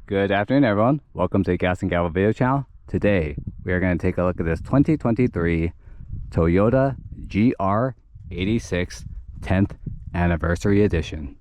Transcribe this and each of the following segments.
Good afternoon, everyone. Welcome to the gasandgavel video channel. Today, we are going to take a look at this 2023 Toyota GR86 10th Anniversary Edition.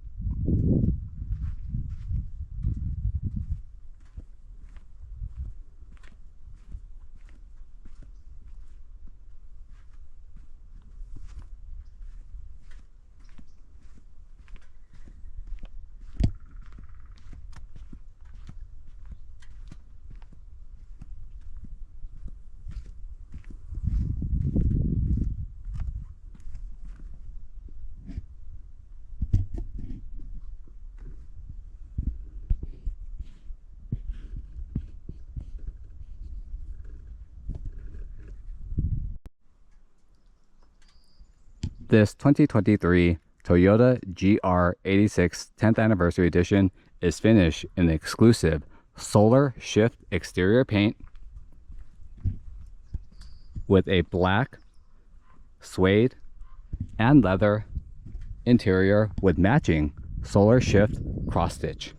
This 2023 Toyota GR86 10th Anniversary Edition is finished in exclusive solar shift exterior paint with a black suede and leather interior with matching solar shift cross stitch.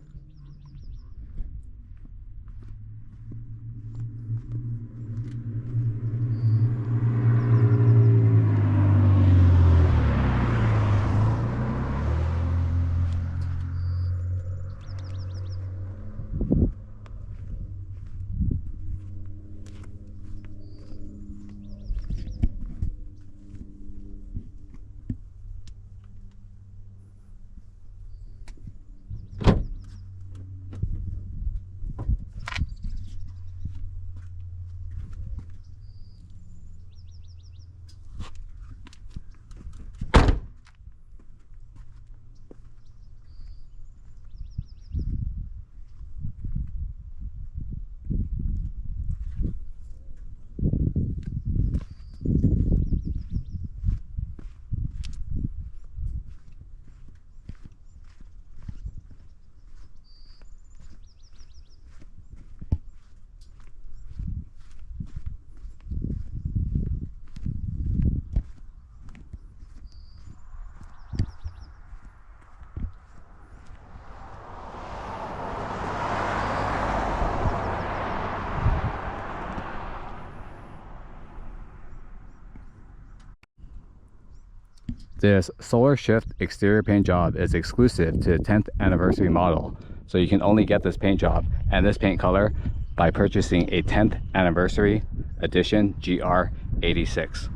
This solar shift exterior paint job is exclusive to the 10th anniversary model, so you can only get this paint job and this paint color by purchasing a 10th anniversary edition GR86.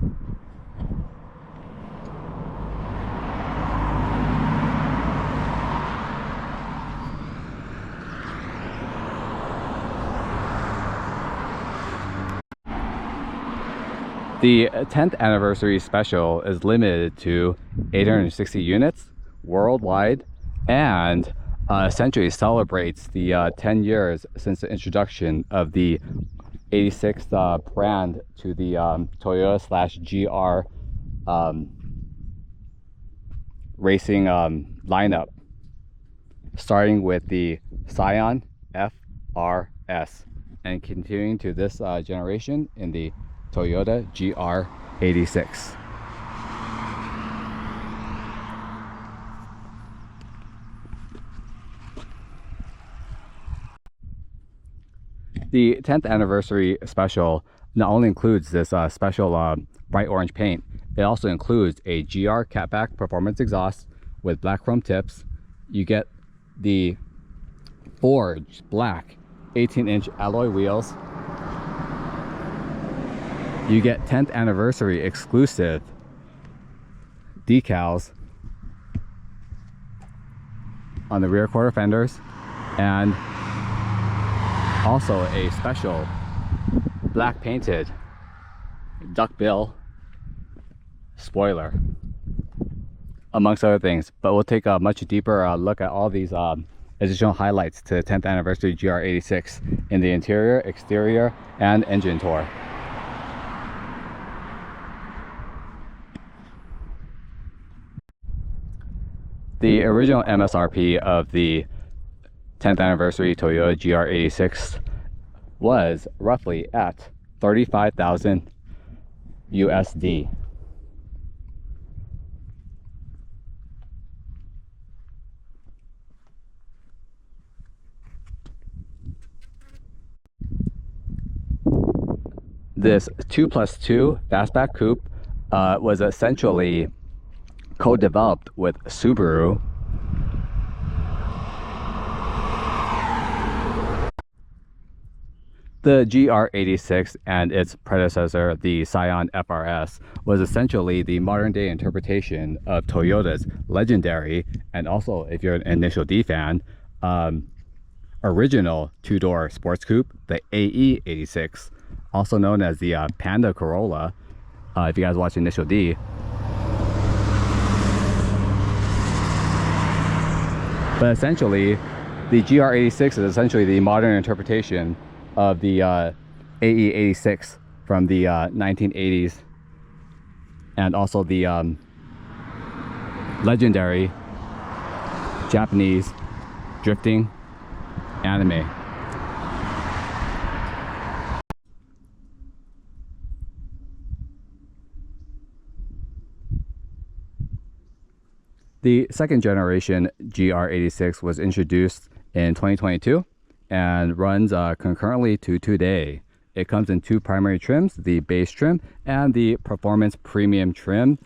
The 10th anniversary special is limited to 860 units worldwide and essentially celebrates the 10 years since the introduction of the 86 brand to the Toyota/GR racing lineup, starting with the Scion FRS and continuing to this generation in the Toyota GR86. The 10th anniversary special not only includes this special bright orange paint, it also includes a GR catback performance exhaust with black chrome tips. You get the forged black 18-inch alloy wheels. You get 10th anniversary exclusive decals on the rear quarter fenders, and also a special black painted duckbill spoiler, amongst other things. But we'll take a much deeper look at all these additional highlights to the 10th anniversary GR86 in the interior, exterior, and engine tour. The original MSRP of the 10th anniversary Toyota GR86 was roughly at $35,000 USD. This 2+2 fastback coupe was essentially co-developed with Subaru. The GR86 and its predecessor, the Scion FRS, was essentially the modern-day interpretation of Toyota's legendary, and also, if you're an Initial D fan, original two-door sports coupe, the AE86, also known as the Panda Corolla, if you guys watch Initial D. But essentially, the GR86 is essentially the modern interpretation of the AE86 from the 1980s, and also the legendary Japanese drifting anime. The second generation GR86 was introduced in 2022 and runs concurrently to today. It comes in two primary trims, the base trim and the performance premium trim.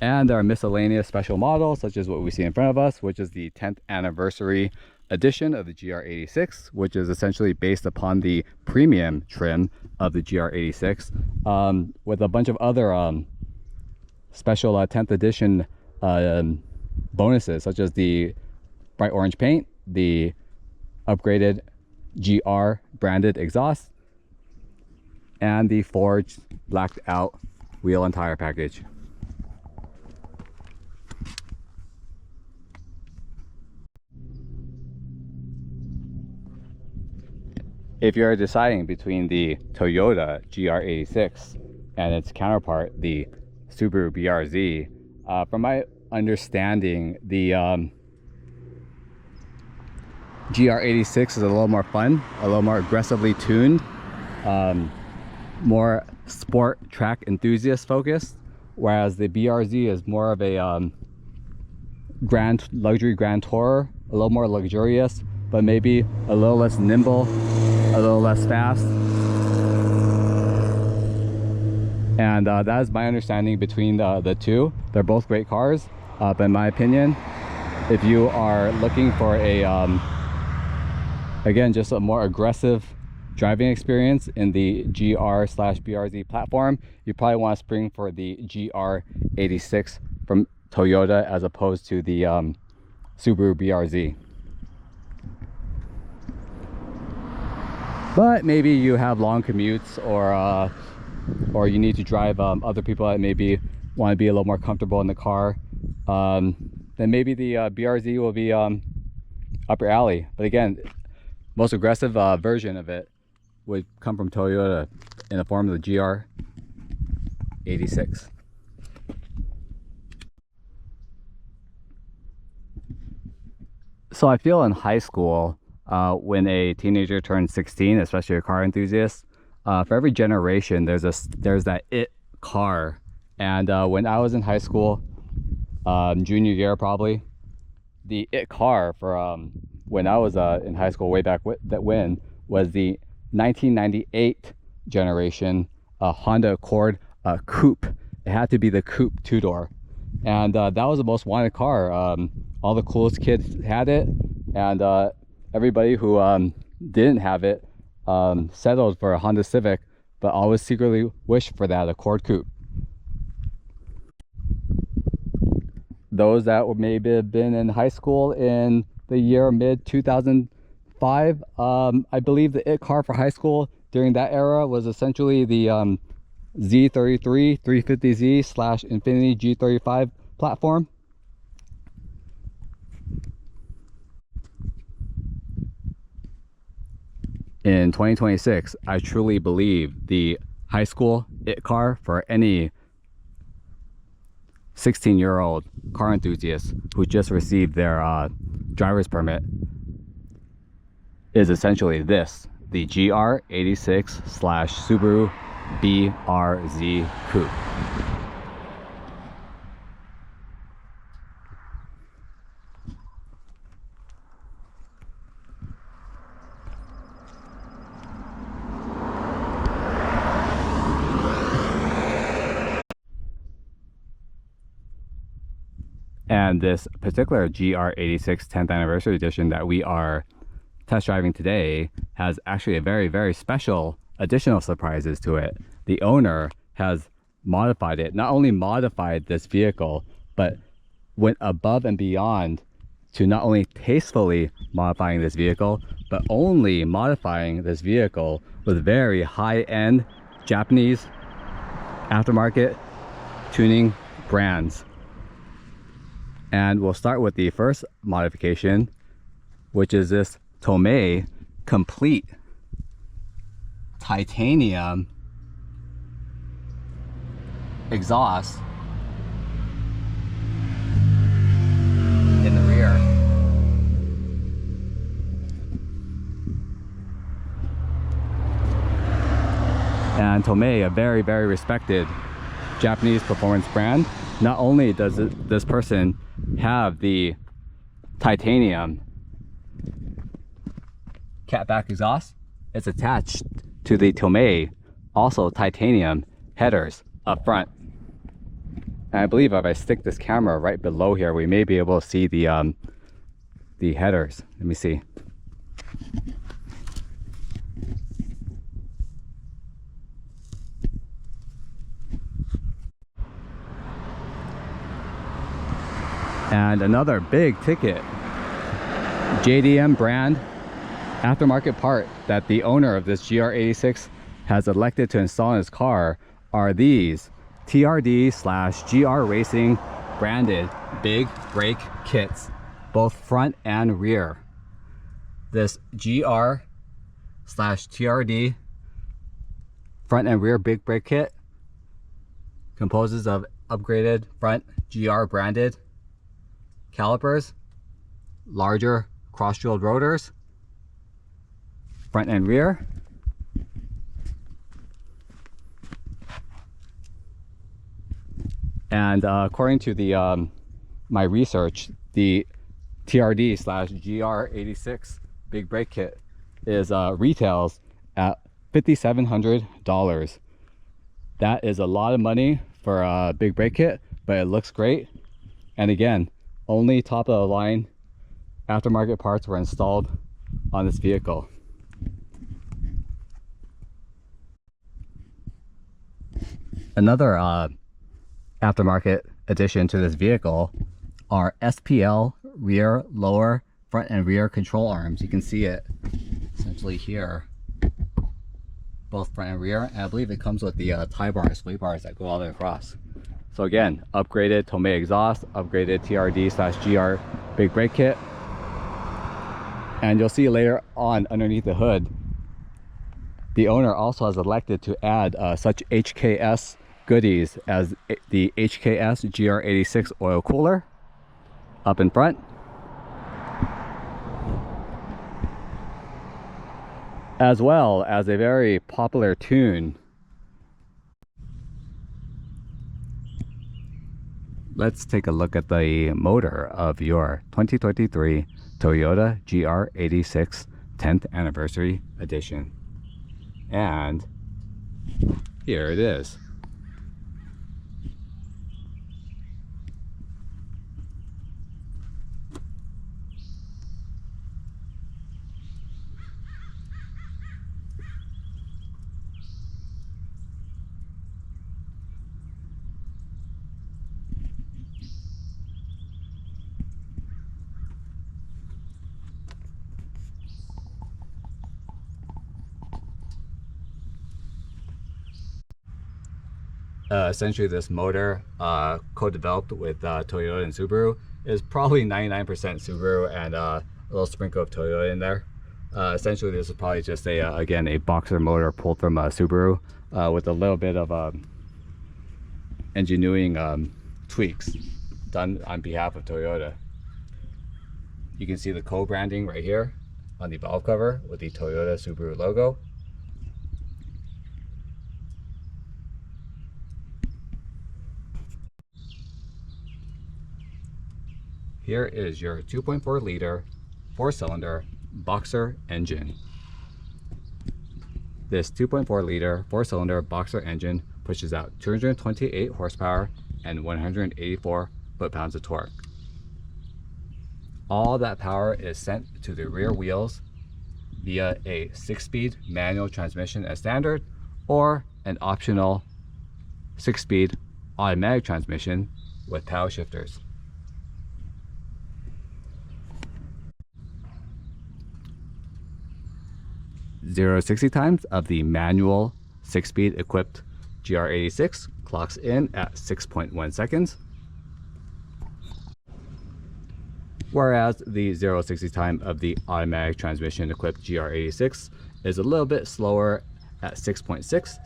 And there are miscellaneous special models, such as what we see in front of us, which is the 10th anniversary edition of the GR86, which is essentially based upon the premium trim of the GR86, with a bunch of other special 10th edition bonuses, such as the bright orange paint, the upgraded GR branded exhaust, and the forged blacked out wheel and tire package. If you're deciding between the Toyota GR86 and its counterpart, the Subaru BRZ, from my understanding, the GR86 is a little more fun, a little more aggressively tuned, more sport track enthusiast focused, whereas the BRZ is more of a luxury grand tourer, a little more luxurious, but maybe a little less nimble, a little less fast. And that is my understanding between the two. They're both great cars, but in my opinion, if you are looking for a again, just a more aggressive driving experience in the GR/BRZ platform, you probably want to spring for the GR86 from Toyota as opposed to the Subaru BRZ. But maybe you have long commutes, or you need to drive other people that maybe want to be a little more comfortable in the car, then maybe the BRZ will be up your alley. But again, most aggressive version of it would come from Toyota in the form of the GR86. So I feel in high school, when a teenager turns 16, especially a car enthusiast, for every generation there's that it car. And when I was in high school, junior year probably, the it car for when I was in high school way back when was the 1998 generation Honda Accord coupe. It had to be the coupe two-door, and that was the most wanted car. All the coolest kids had it, and everybody who didn't have it settled for a Honda Civic, but always secretly wished for that Accord coupe. Those that would maybe have been in high school in the year mid-2005, I believe the it car for high school during that era was essentially the Z33 350Z / Infiniti G35 platform. In 2026, I truly believe the high school it car for any 16-year-old car enthusiast who just received their driver's permit is essentially this, the GR86 / Subaru BRZ coupe. And this particular GR86 10th anniversary edition that we are test driving today has actually a very, very special additional surprises to it. The owner has modified it, not only modified this vehicle, but went above and beyond to not only tastefully modifying this vehicle, but only modifying this vehicle with very high-end Japanese aftermarket tuning brands. And we'll start with the first modification, which is this Tomei complete titanium exhaust in the rear. And Tomei, a very, very respected Japanese performance brand. Not only does this person have the titanium catback exhaust, it's attached to the Tomei also titanium headers up front. And I believe if I stick this camera right below here, we may be able to see the headers. Let me see. And another big ticket JDM brand aftermarket part that the owner of this GR86 has elected to install in his car are these TRD / GR Racing branded big brake kits, both front and rear. This GR / TRD front and rear big brake kit composes of upgraded front GR branded calipers, larger cross-drilled rotors, front and rear, and according to the my research, the TRD / GR86 big brake kit is retails at $5,700. That is a lot of money for a big brake kit, but it looks great. And again, only top of the line aftermarket parts were installed on this vehicle. Another aftermarket addition to this vehicle are SPL rear, lower, front and rear control arms. You can see it essentially here, both front and rear, and I believe it comes with the tie bars, sway bars that go all the way across. So again, upgraded Tomei exhaust, upgraded TRD / GR big brake kit. And you'll see later on underneath the hood, the owner also has elected to add such HKS goodies as the HKS GR86 oil cooler up in front, as well as a very popular tune. Let's take a look at the motor of your 2023 Toyota GR86 10th Anniversary Edition. And here it is. Essentially this motor, co-developed with Toyota and Subaru, is probably 99% Subaru and a little sprinkle of Toyota in there. Essentially this is probably just again a boxer motor pulled from Subaru with a little bit of engineering tweaks done on behalf of Toyota. You can see the co-branding right here on the valve cover with the Toyota Subaru logo. Here is your 2.4 liter 4-cylinder boxer engine. This 2.4 liter 4-cylinder boxer engine pushes out 228 horsepower and 184 foot-pounds of torque. All that power is sent to the rear wheels via a 6-speed manual transmission as standard, or an optional 6-speed automatic transmission with paddle shifters. Zero to 60 times of the manual 6-speed equipped GR86 clocks in at 6.1 seconds, whereas the 0 to 60 time of the automatic transmission equipped GR86 is a little bit slower at 6.6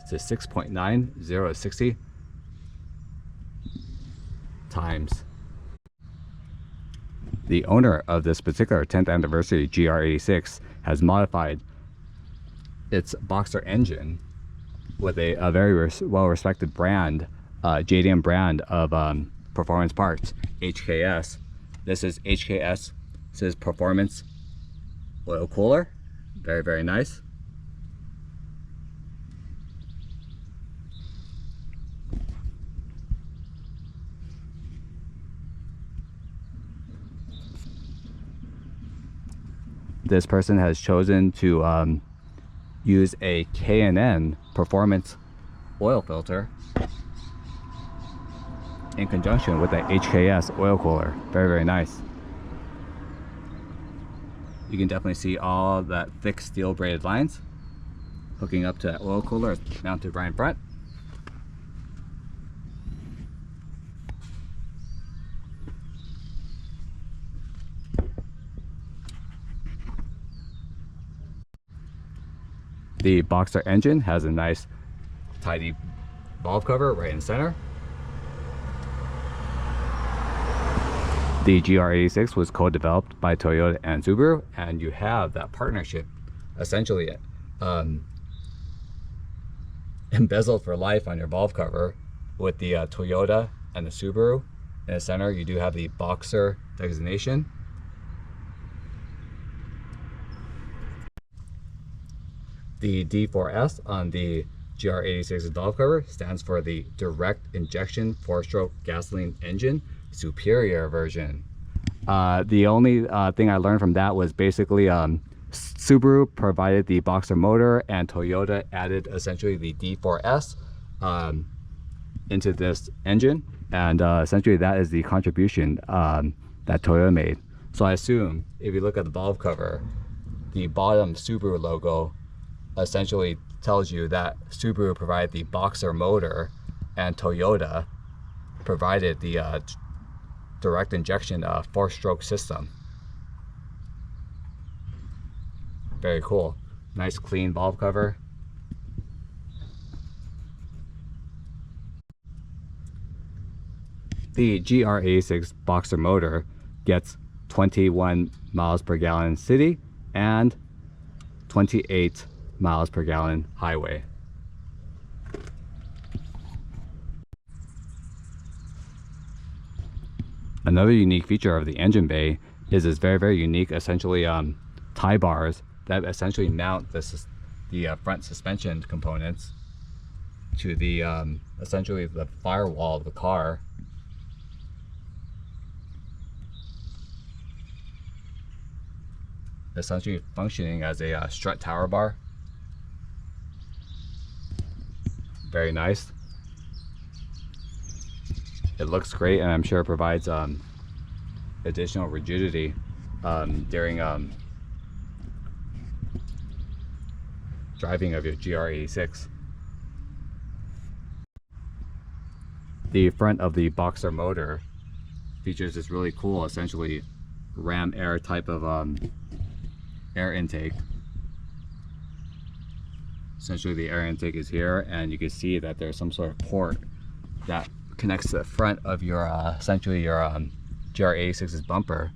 to 6.9 0 to 60 times. The owner of this particular 10th anniversary GR86 has modified its boxer engine with a very well-respected brand, JDM brand of performance parts, HKS. This is HKS. This is performance oil cooler. Very, very nice. This person has chosen to use a K&N performance oil filter in conjunction with the HKS oil cooler. Very, very nice. You can definitely see all that thick steel braided lines hooking up to that oil cooler mounted right in front. The boxer engine has a nice tidy valve cover right in the center. The GR86 was co-developed by Toyota and Subaru, and you have that partnership essentially embezzled for life on your valve cover with the Toyota and the Subaru. In the center you do have the boxer designation. The D4S on the GR86 valve cover stands for the direct injection 4-stroke gasoline engine superior version. The only thing I learned from that was basically Subaru provided the boxer motor and Toyota added essentially the D4S into this engine, and essentially that is the contribution that Toyota made. So I assume if you look at the valve cover, the bottom Subaru logo essentially tells you that Subaru provided the boxer motor and Toyota provided the direct injection 4-stroke system. Very cool. Nice clean valve cover. The GR86 boxer motor gets 21 miles per gallon city and 28 miles per gallon highway. Another unique feature of the engine bay is this very, very unique essentially tie bars that essentially mount the front suspension components to the essentially the firewall of the car. Essentially functioning as a strut tower bar. Very nice. It looks great, and I'm sure it provides additional rigidity during driving of your GR86. The front of the boxer motor features this really cool, essentially ram air type of air intake. Essentially the air intake is here, and you can see that there's some sort of port that connects to the front of your essentially your GR86's bumper,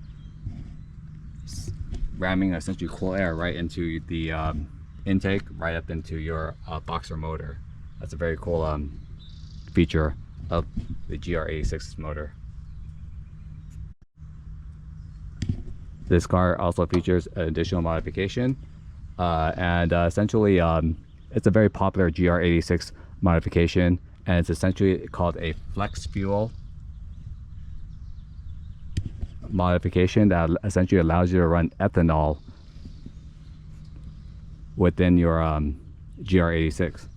ramming essentially cool air right into the intake, right up into your boxer motor. That's a very cool feature of the GR86's motor. This car also features an additional modification, and essentially it's a very popular GR86 modification, and it's essentially called a flex fuel modification that essentially allows you to run ethanol within your GR86.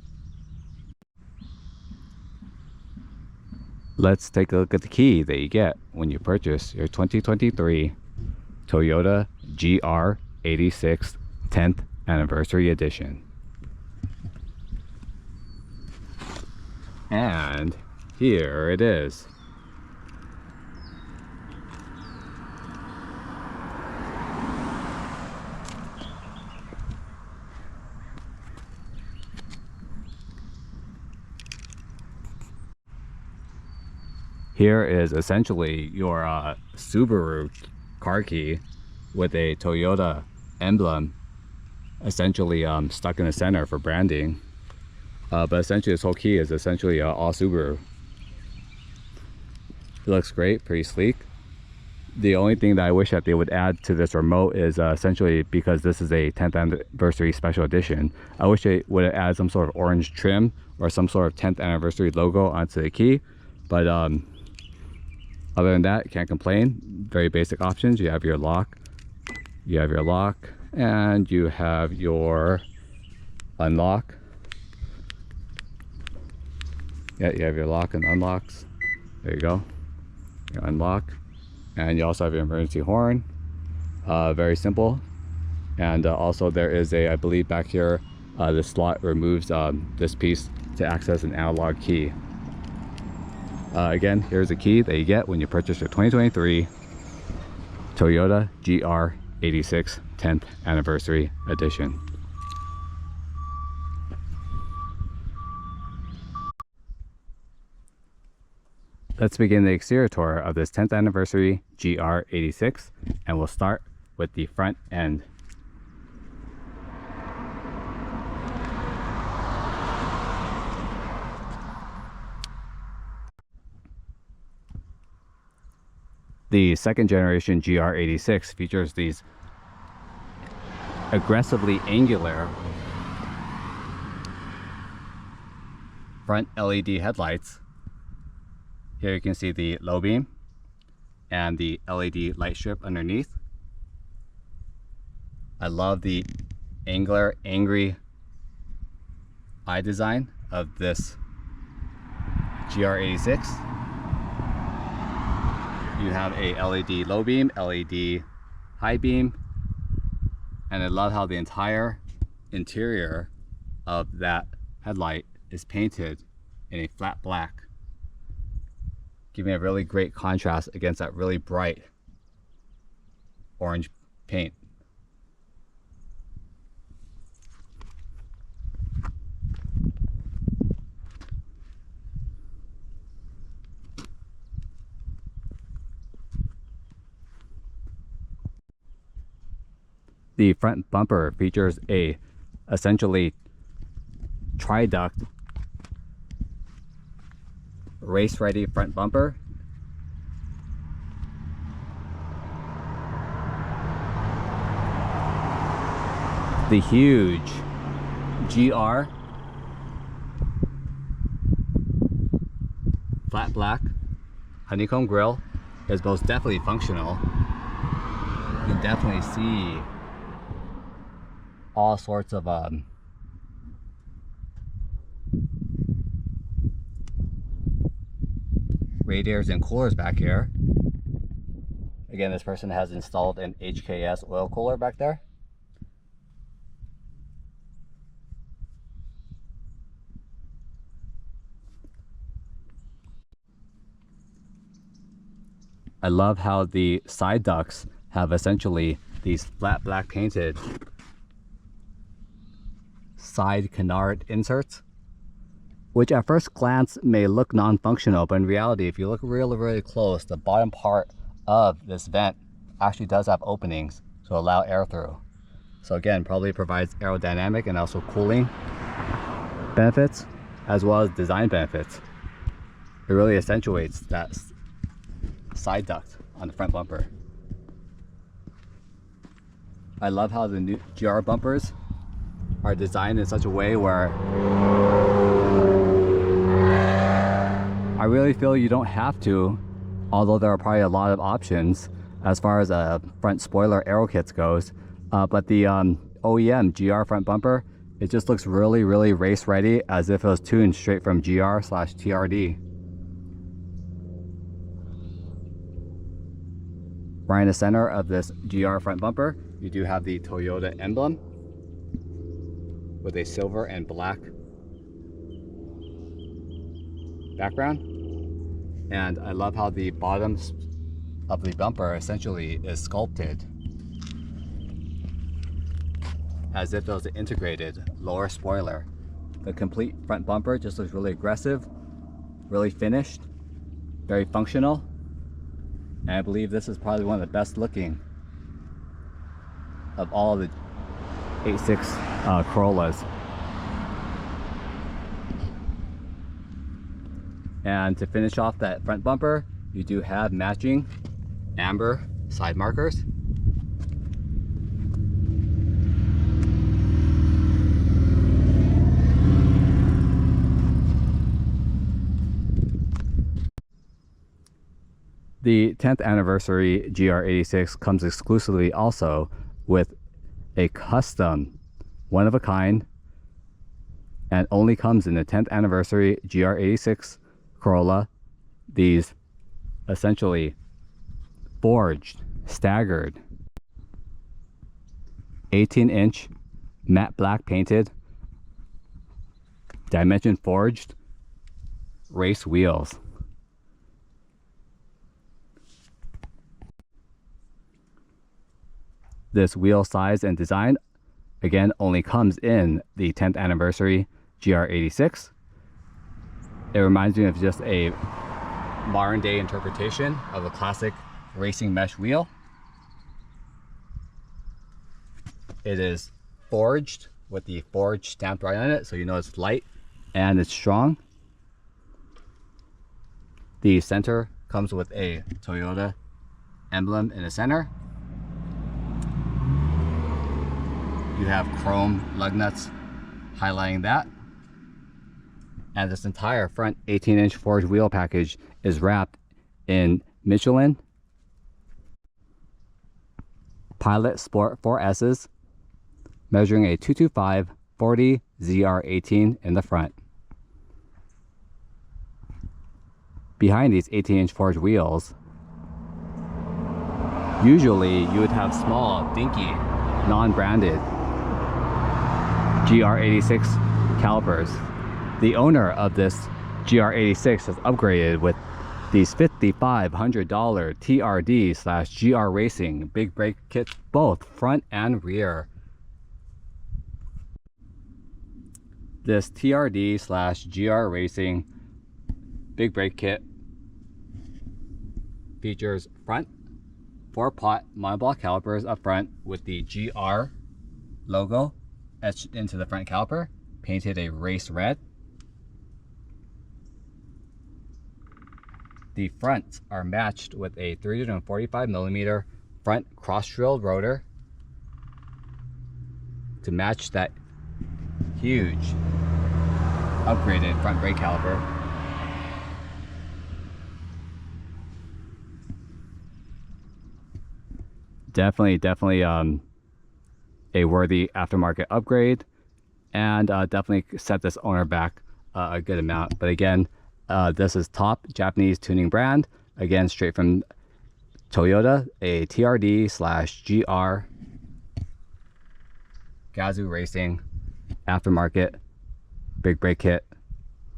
Let's take a look at the key that you get when you purchase your 2023 Toyota GR86 10th Anniversary Edition. And here it is. Here is essentially your Subaru car key with a Toyota emblem essentially stuck in the center for branding. But essentially this whole key is essentially all Subaru. It looks great, pretty sleek. The only thing that I wish that they would add to this remote is essentially, because this is a 10th anniversary special edition, I wish they would add some sort of orange trim or some sort of 10th anniversary logo onto the key. But other than that, can't complain. Very basic options. You have your lock, and you have your unlock. Yeah, you have your lock and unlocks. There you go. Your unlock. And you also have your emergency horn. Very simple. And also there is a, I believe back here, the slot removes this piece to access an analog key. Again, here's a key that you get when you purchase your 2023 Toyota GR86 10th Anniversary Edition. Let's begin the exterior tour of this 10th Anniversary GR86, and we'll start with the front end. The second generation GR86 features these aggressively angular front LED headlights. Here you can see the low beam and the LED light strip underneath. I love the angular, angry eye design of this GR86. You have a LED low beam, LED high beam, and I love how the entire interior of that headlight is painted in a flat black, giving a really great contrast against that really bright orange paint. The front bumper features a essentially tri-duct race ready front bumper. The huge GR flat black honeycomb grille is most definitely functional. You can definitely see all sorts of radiators and coolers back here. Again, this person has installed an HKS oil cooler back there. I love how the side ducts have essentially these flat black painted side canard inserts, which at first glance may look non-functional, but in reality, if you look really close, the bottom part of this vent actually does have openings to allow air through. So again, probably provides aerodynamic and also cooling benefits, as well as design benefits. It really accentuates that side duct on the front bumper. I love how the new GR bumpers are designed in such a way where I really feel you don't have to, although there are probably a lot of options, as far as front spoiler aero kits goes. But the OEM GR front bumper, it just looks really, really race ready, as if it was tuned straight from GR/TRD. Right in the center of this GR front bumper, you do have the Toyota emblem with a silver and black background. And I love how the bottom of the bumper essentially is sculpted as if it was an integrated lower spoiler. The complete front bumper just looks really aggressive, really finished, very functional. And I believe this is probably one of the best looking of all the 86 Corollas. And to finish off that front bumper, you do have matching amber side markers. The 10th anniversary GR86 comes exclusively also with a custom, one-of-a-kind, and only comes in the 10th anniversary GR86 Corolla. These essentially forged, staggered, 18-inch matte black painted, dimension forged race wheels. This wheel size and design, again, only comes in the 10th anniversary GR86. It reminds me of just a modern day interpretation of a classic racing mesh wheel. It is forged with the forged stamped right on it, so you know it's light and it's strong. The center comes with a Toyota emblem in the center. You have chrome lug nuts highlighting that. And this entire front 18-inch forged wheel package is wrapped in Michelin Pilot Sport 4S's, measuring a 225/40 ZR18 in the front. Behind these 18-inch forged wheels, usually you would have small, dinky, non-branded GR86 calipers. The owner of this GR86 has upgraded with these $5,500 TRD/GR Racing Big Brake kits, both front and rear. This TRD/GR Racing Big Brake kit features front 4-pot monoblock calipers up front with the GR logo etched into the front caliper, painted a race red. The fronts are matched with a 345mm front cross-drilled rotor to match that huge upgraded front brake caliper. Definitely a worthy aftermarket upgrade, and definitely set this owner back a good amount. But again, this is top Japanese tuning brand, again straight from Toyota, a TRD/GR Gazoo Racing aftermarket big brake kit,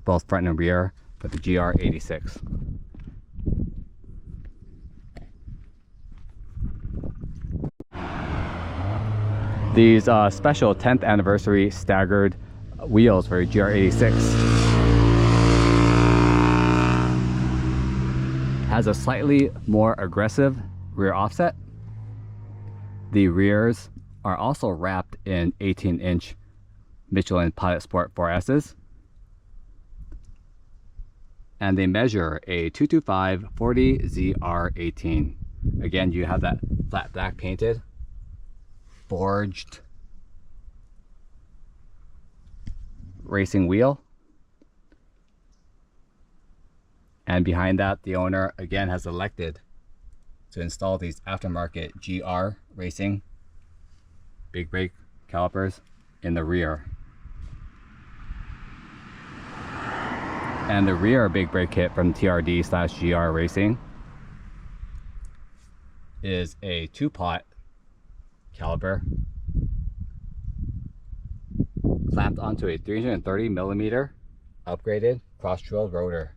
both front and rear, for the GR86. These special 10th anniversary staggered wheels for GR86 has a slightly more aggressive rear offset. The rears are also wrapped in 18-inch Michelin Pilot Sport 4S's, and they measure a 225/40 ZR18. Again, you have that flat black painted, forged racing wheel, and behind that the owner again has elected to install these aftermarket GR Racing Big Brake calipers in the rear. And the rear Big Brake kit from TRD/GR Racing is a 2-pot caliper clamped onto a 330mm upgraded cross-drilled rotor.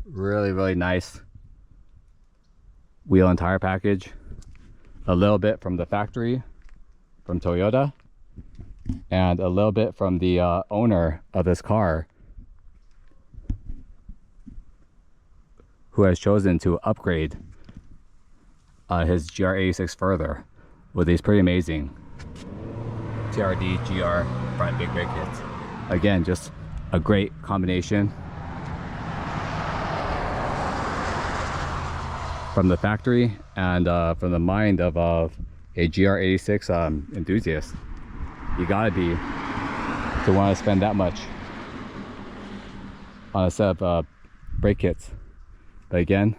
Really nice wheel and tire package. A little bit from the factory from Toyota, and a little bit from the owner of this car, who has chosen to upgrade his GR86 further with these pretty amazing TRD GR front big brake kits. Again, just a great combination from the factory and from the mind of a GR86 enthusiast. You gotta be to want to spend that much on a set of brake kits. But again,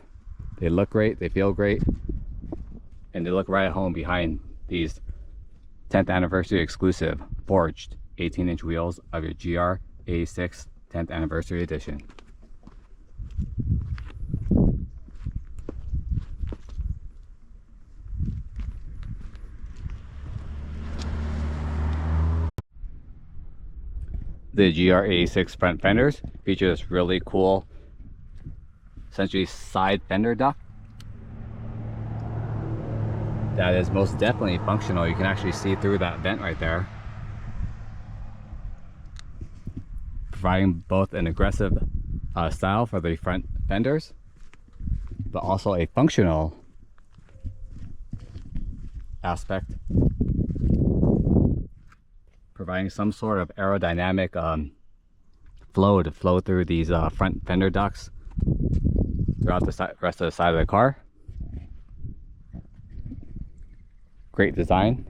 they look great, they feel great, and they look right at home behind these 10th anniversary exclusive forged 18-inch wheels of your GR86 10th anniversary edition. The GR86 front fenders feature this really cool, essentially side fender duct that is most definitely functional. You can actually see through that vent right there, providing both an aggressive style for the front fenders, but also a functional aspect, providing some sort of aerodynamic flow to flow through these front fender ducts throughout the rest of the side of the car. Great design.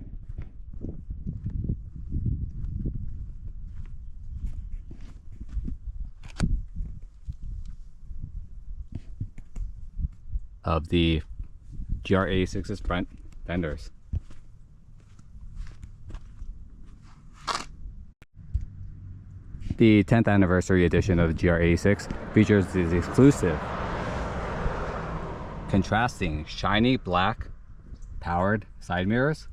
Of the GR86's front fenders. The 10th anniversary edition of the GR86 features these exclusive contrasting shiny black powered side mirrors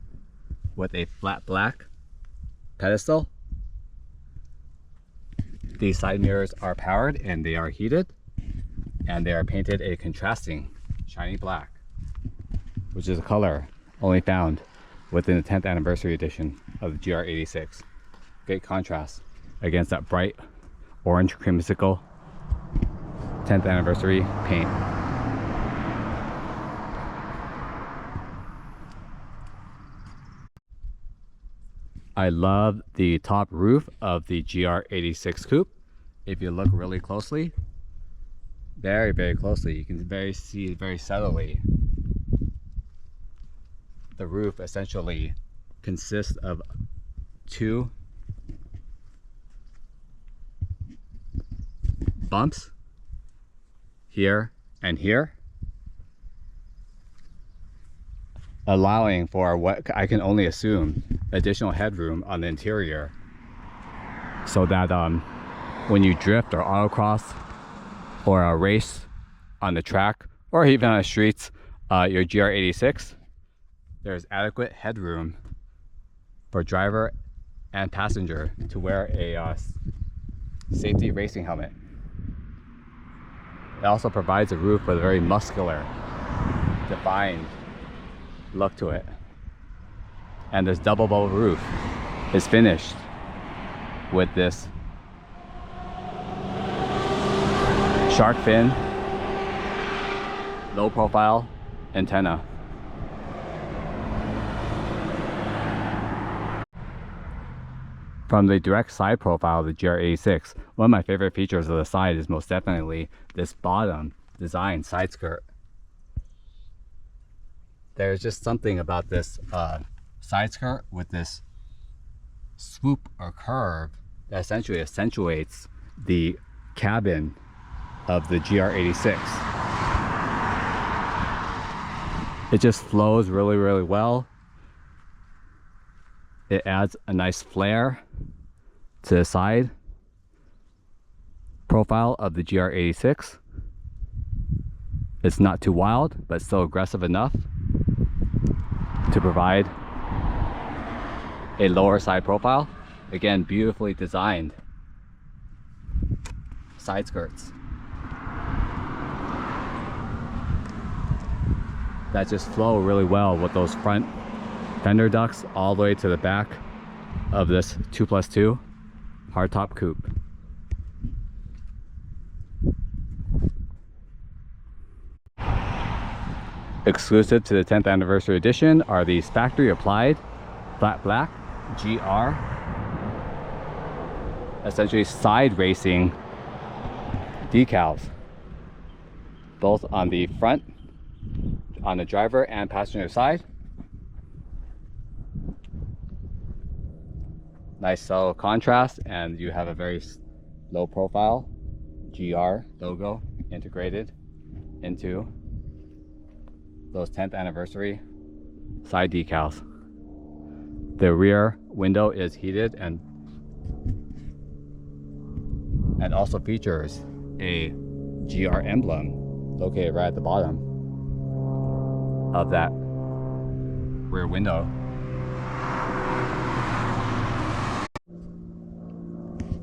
with a flat black pedestal. These side mirrors are powered and they are heated, and they are painted a contrasting shiny black, which is a color only found within the 10th anniversary edition of the GR86. Great contrast against that bright orange creamsicle 10th anniversary paint. I love the top roof of the GR86 coupe. If you look really closely, very closely, you can see very subtly the roof essentially consists of two bumps here and here, allowing for what I can only assume additional headroom on the interior, so that when you drift or autocross or a race on the track or even on the streets, your GR86, there's adequate headroom for driver and passenger to wear a safety racing helmet. It also provides a roof with a very muscular, defined look to it. And this double bowl roof is finished with this shark fin, low profile antenna. From the direct side profile of the GR86, one of my favorite features of the side is most definitely this bottom design side skirt. There's just something about this side skirt with this swoop or curve that essentially accentuates the cabin of the GR86. It just flows really, really well. It adds a nice flare to the side profile of the GR86. It's not too wild, but still aggressive enough to provide a lower side profile. Again, beautifully designed side skirts that just flow really well with those front fender ducts all the way to the back of this 2+2 hardtop coupe. Exclusive to the 10th anniversary edition are these factory applied flat black GR, essentially side racing decals, both on the front, on the driver and passenger side. Nice subtle contrast, and you have a very low profile GR logo integrated into those 10th anniversary side decals. The rear window is heated and also features a GR emblem located right at the bottom of that rear window.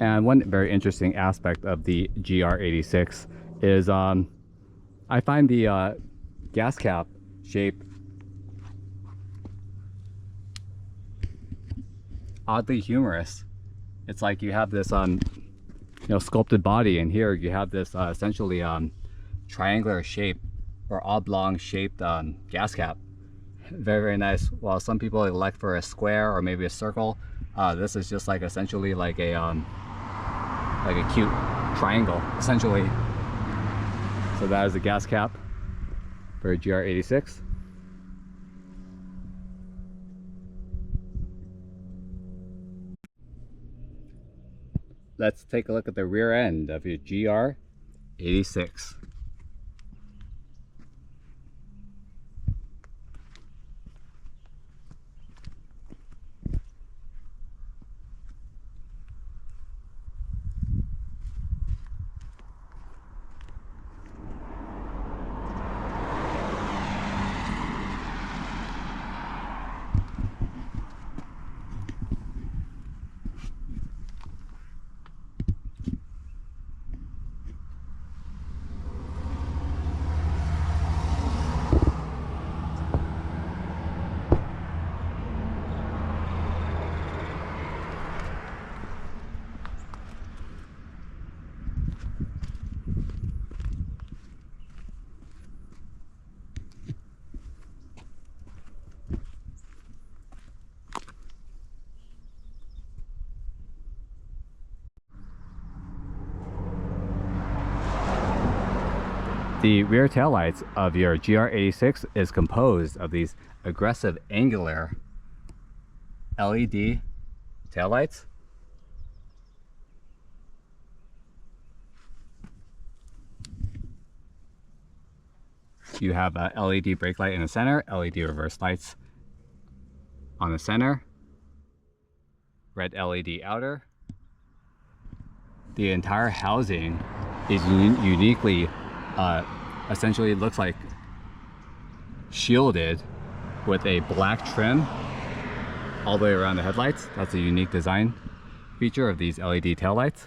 And one very interesting aspect of the GR86 is I find the gas cap shape oddly humorous. It's like you have this sculpted body, and here you have this essentially triangular shape or oblong shaped gas cap. Very, very nice. While some people elect for a square or maybe a circle, this is just like essentially like a cute triangle essentially. So that is the gas cap for a GR86. Let's take a look at the rear end of your GR86. The rear taillights of your GR86 is composed of these aggressive angular LED taillights. You have a LED brake light in the center, LED reverse lights on the center, red LED outer. The entire housing is uniquely essentially looks like shielded with a black trim all the way around the headlights. That's a unique design feature of these LED taillights.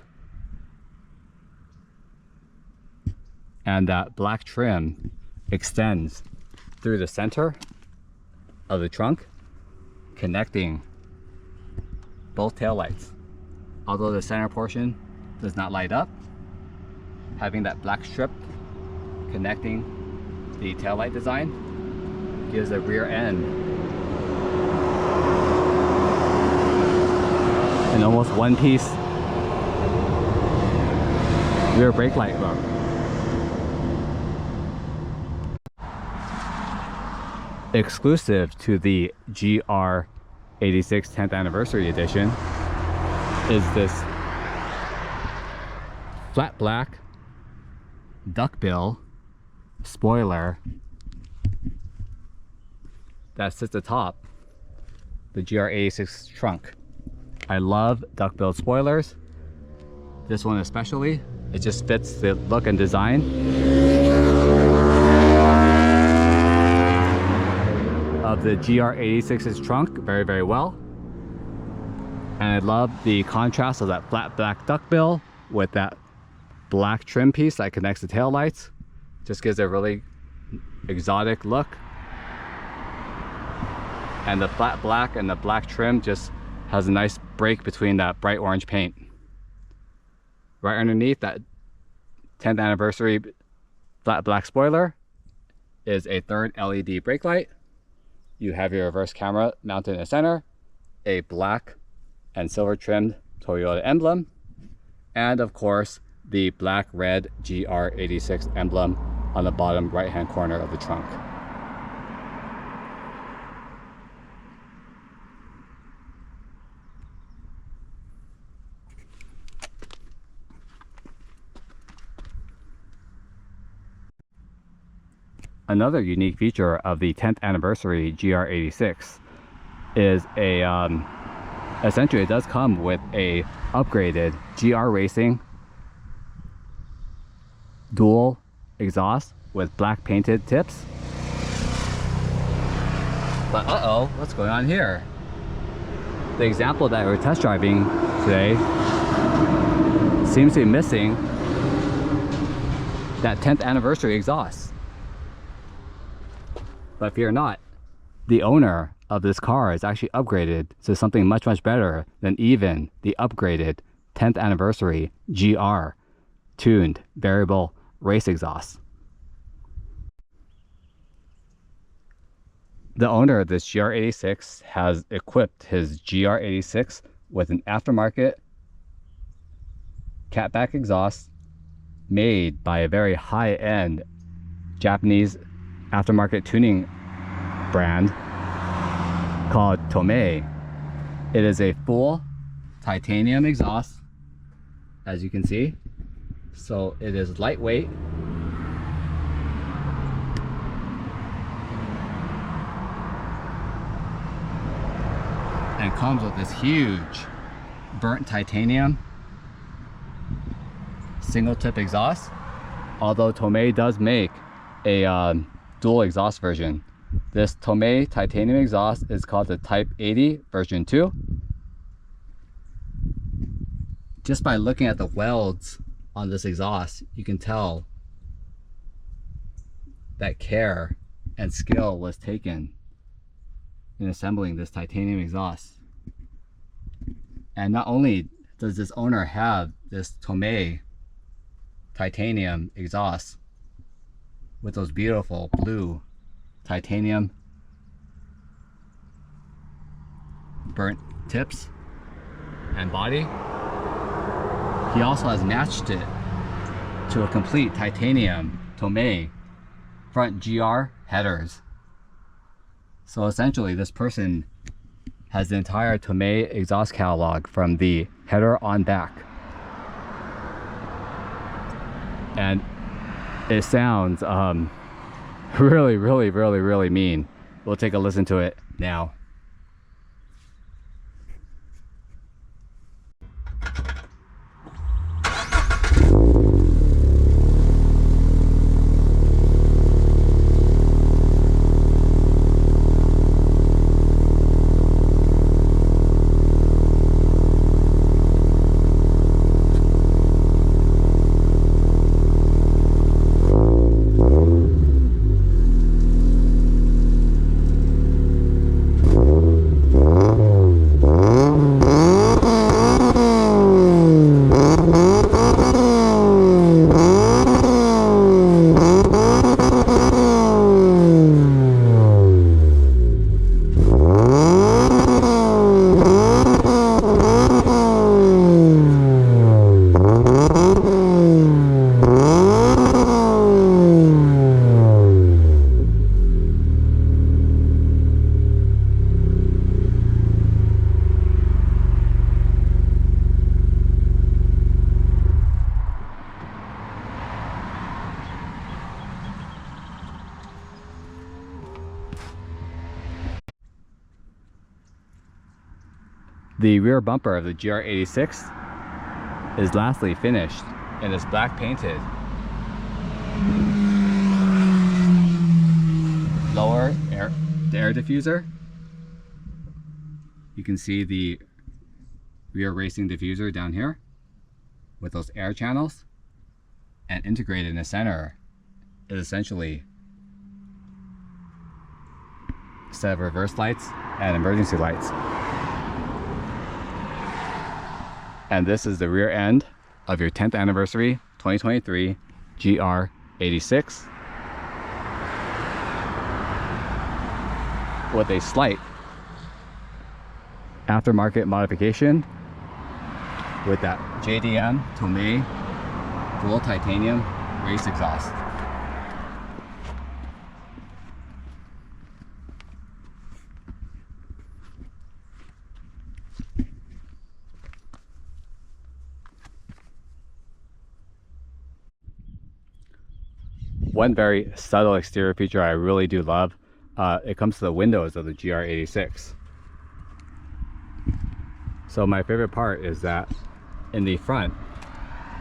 And that black trim extends through the center of the trunk, connecting both taillights. Although the center portion does not light up, having that black strip connecting the taillight design gives the rear end an almost one-piece rear brake light look. Exclusive to the GR86 10th anniversary edition is this flat black duckbill spoiler that sits atop the GR86 trunk. I love duck-billed spoilers. This one especially. It just fits the look and design of the GR86's trunk very, very well. And I love the contrast of that flat black duckbill with that black trim piece that connects the taillights. Just gives it a really exotic look. And the flat black and the black trim just has a nice break between that bright orange paint. Right underneath that 10th anniversary flat black spoiler is a third LED brake light. You have your reverse camera mounted in the center, a black and silver trimmed Toyota emblem, and of course the black red GR86 emblem on the bottom right hand corner of the trunk. Another unique feature of the 10th anniversary GR86 is essentially it does come with a upgraded GR Racing dual exhaust with black painted tips. But uh-oh, what's going on here? The example that we're test driving today seems to be missing that 10th anniversary exhaust. But fear not, the owner of this car is actually upgraded to something much, much better than even the upgraded 10th anniversary GR tuned variable race exhaust. The owner of this GR86 has equipped his GR86 with an aftermarket catback exhaust made by a very high-end Japanese aftermarket tuning brand called Tomei. It is a full titanium exhaust, as you can see. So it is lightweight, and comes with this huge burnt titanium single tip exhaust. Although Tomei does make a dual exhaust version. This Tomei titanium exhaust is called the Type 80 version 2. Just by looking at the welds on this exhaust, you can tell that care and skill was taken in assembling this titanium exhaust. And not only does this owner have this Tomei titanium exhaust with those beautiful blue titanium burnt tips and body, he also has matched it to a complete titanium Tomei front GR headers. So essentially this person has the entire Tomei exhaust catalog from the header on back. And it sounds really mean. We'll take a listen to it now. The rear bumper of the GR86 is lastly finished in this black painted lower air diffuser. You can see the rear racing diffuser down here with those air channels, and integrated in the center is essentially a set of reverse lights and emergency lights. And this is the rear end of your 10th anniversary 2023 GR86 with a slight aftermarket modification with that Tomei full titanium race exhaust. One very subtle exterior feature I really do love, it comes to the windows of the GR86. So my favorite part is that in the front,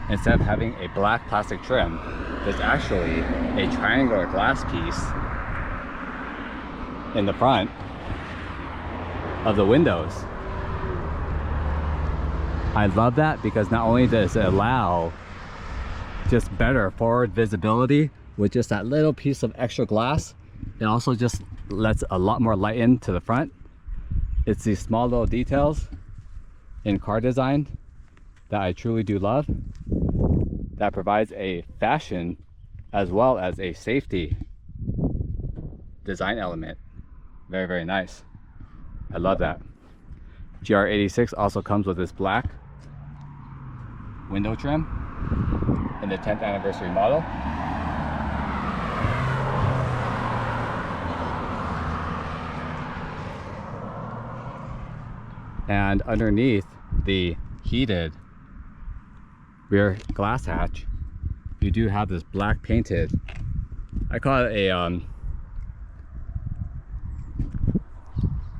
instead of having a black plastic trim, there's actually a triangular glass piece in the front of the windows. I love that because not only does it allow just better forward visibility with just that little piece of extra glass, it also just lets a lot more light into the front. It's these small little details in car design that I truly do love, that provides a fashion as well as a safety design element. Very, very nice. I love that. GR86 also comes with this black window trim in the 10th anniversary model. And underneath the heated rear glass hatch, you do have this black painted, I call it a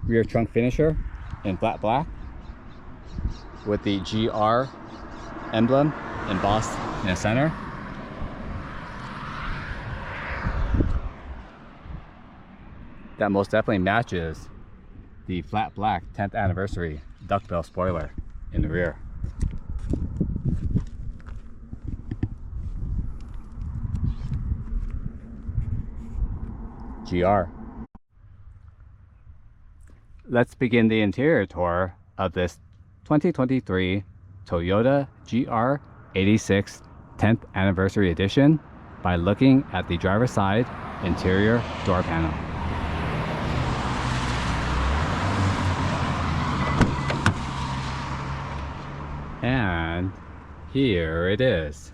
rear trunk finisher in flat black with the GR emblem embossed in the center. That most definitely matches the flat black 10th anniversary duckbill spoiler in the rear. GR. Let's begin the interior tour of this 2023 Toyota GR86 10th anniversary edition by looking at the driver's side interior door panel. And here it is.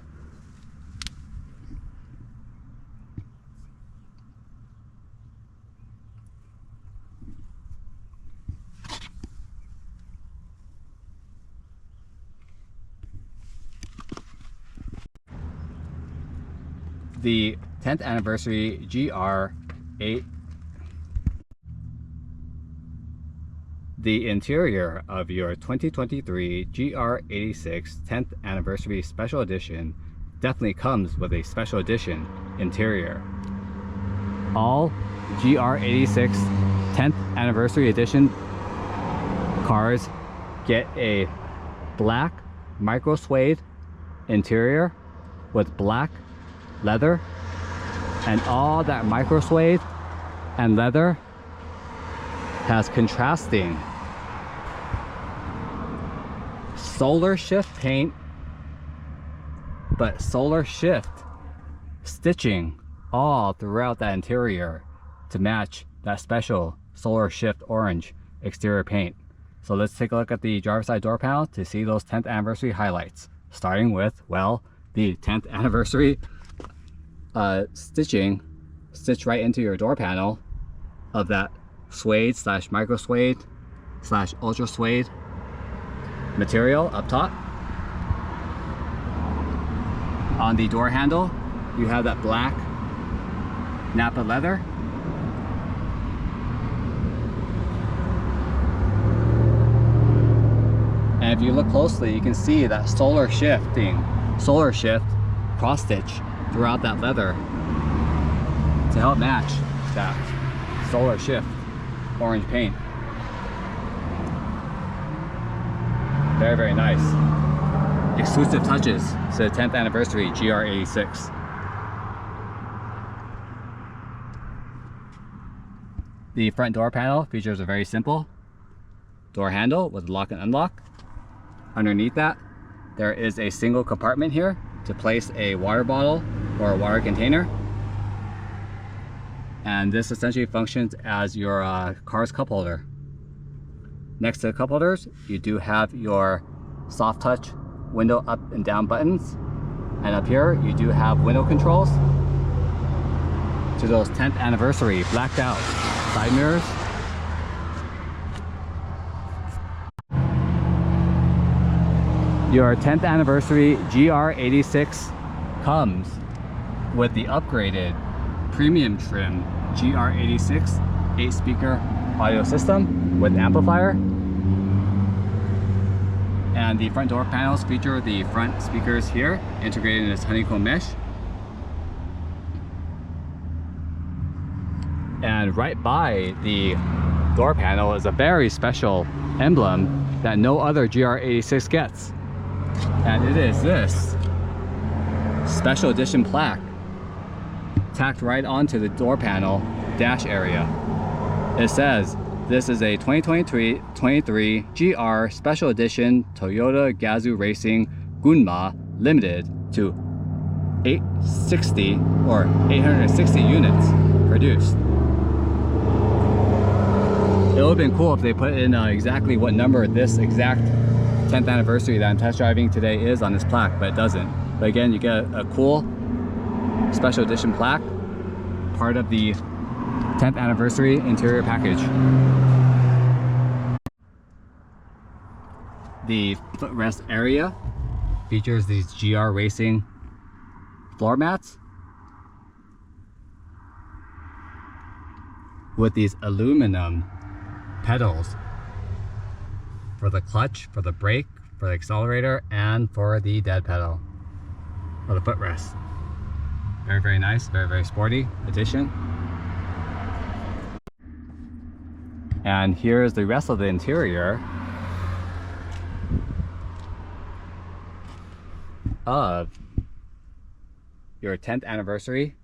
The 10th anniversary GR8. The interior of your 2023 GR86 10th anniversary special edition definitely comes with a special edition interior. All GR86 10th anniversary edition cars get a black micro suede interior with black leather, and all that micro suede and leather has contrasting solar shift paint, but solar shift stitching all throughout that interior to match that special solar shift orange exterior paint. So let's take a look at the driver's side door panel to see those 10th anniversary highlights, starting with, well, the 10th anniversary stitching stitched right into your door panel of that suede slash micro suede slash ultra suede material up top. On the door handle, you have that black Napa leather. And if you look closely, you can see that solar shift cross stitch throughout that leather to help match that solar shift orange paint. Very, very nice. Exclusive touches to the 10th anniversary GR86. The front door panel features a very simple door handle with lock and unlock. Underneath that, there is a single compartment here to place a water bottle or a water container. And this essentially functions as your car's cup holder. Next to the cup holders, you do have your soft touch window up and down buttons. And up here, you do have window controls to those 10th anniversary blacked out side mirrors. Your 10th anniversary GR86 comes with the upgraded premium trim GR86 8-speaker audio system with amplifier. And the front door panels feature the front speakers here integrated in this honeycomb mesh. And right by the door panel is a very special emblem that no other GR86 gets. And it is this special edition plaque tacked right onto the door panel dash area. It says, this is a 2023 GR Special Edition Toyota Gazoo Racing Gunma Limited to 860 units produced. It would have been cool if they put in exactly what number this exact 10th anniversary that I'm test driving today is on this plaque, but it doesn't. But again, you get a cool special edition plaque, part of the 10th anniversary interior package. The footrest area features these GR Racing floor mats with these aluminum pedals for the clutch, for the brake, for the accelerator, and for the dead pedal for the footrest. Very, very nice, very, very sporty addition. And here's the rest of the interior of your 10th anniversary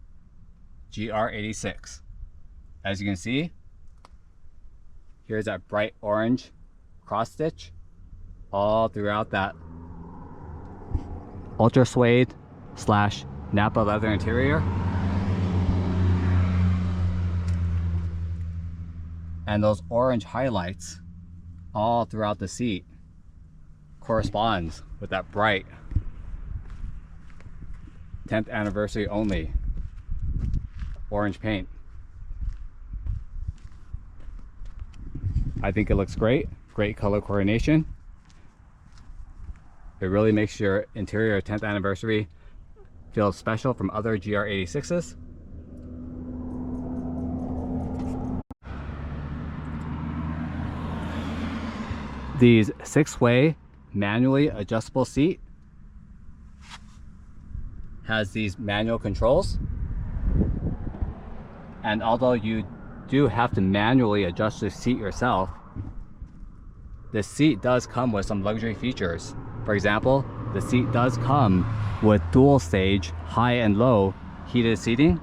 GR86. As you can see, here's that bright orange cross stitch all throughout that ultra suede / Napa leather interior. And those orange highlights all throughout the seat corresponds with that bright 10th anniversary only orange paint. I think it looks great. Great color coordination. It really makes your interior 10th anniversary feel special from other GR86s. These 6-way manually adjustable seat has these manual controls, and although you do have to manually adjust the seat yourself, the seat does come with some luxury features. For example, the seat does come with dual stage high and low heated seating.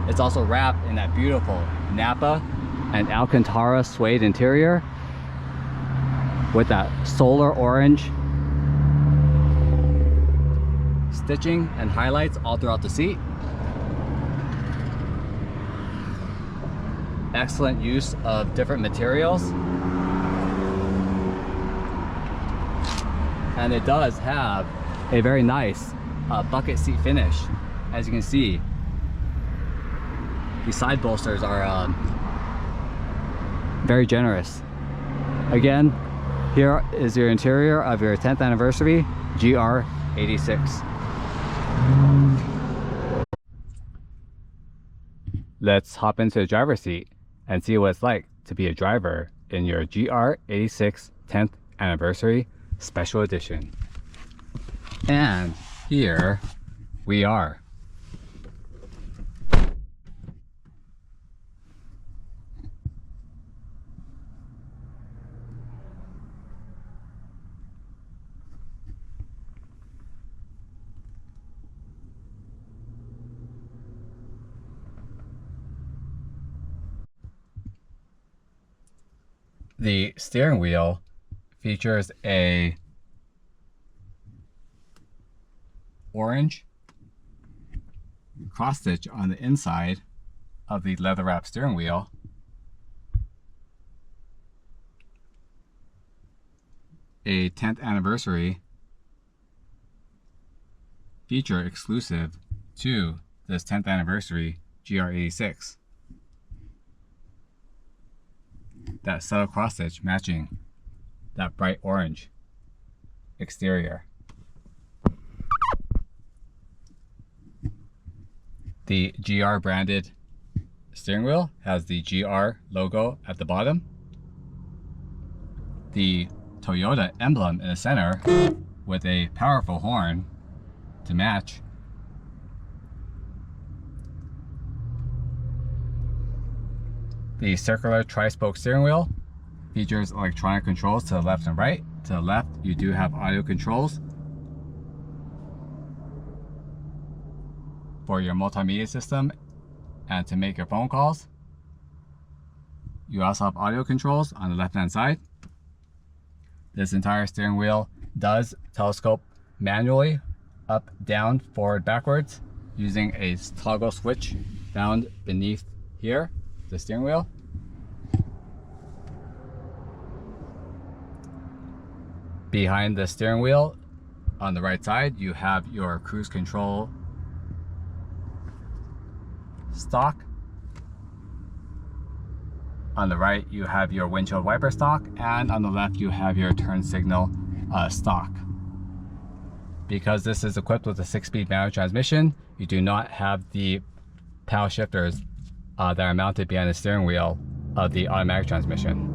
It's also wrapped in that beautiful Napa and Alcantara suede interior with that solar orange stitching and highlights all throughout the seat. Excellent use of different materials. And it does have a very nice bucket seat finish. As you can see, these side bolsters are very generous. Again, here is your interior of your 10th anniversary GR86. Let's hop into the driver's seat and see what it's like to be a driver in your GR86 10th anniversary special edition. And here we are. The steering wheel features a orange cross stitch on the inside of the leather wrap steering wheel, a 10th anniversary feature exclusive to this 10th anniversary GR86. That subtle cross stitch matching that bright orange exterior. The GR branded steering wheel has the GR logo at the bottom. The Toyota emblem in the center with a powerful horn to match. The circular tri-spoke steering wheel features electronic controls to the left and right. To the left, you do have audio controls for your multimedia system and to make your phone calls. You also have audio controls on the left-hand side. This entire steering wheel does telescope manually up, down, forward, backwards using a toggle switch found beneath here, the steering wheel. Behind the steering wheel on the right side, you have your cruise control stalk. On the right, you have your windshield wiper stalk, and on the left, you have your turn signal stalk. Because this is equipped with a 6-speed manual transmission, you do not have the paddle shifters that are mounted behind the steering wheel of the automatic transmission.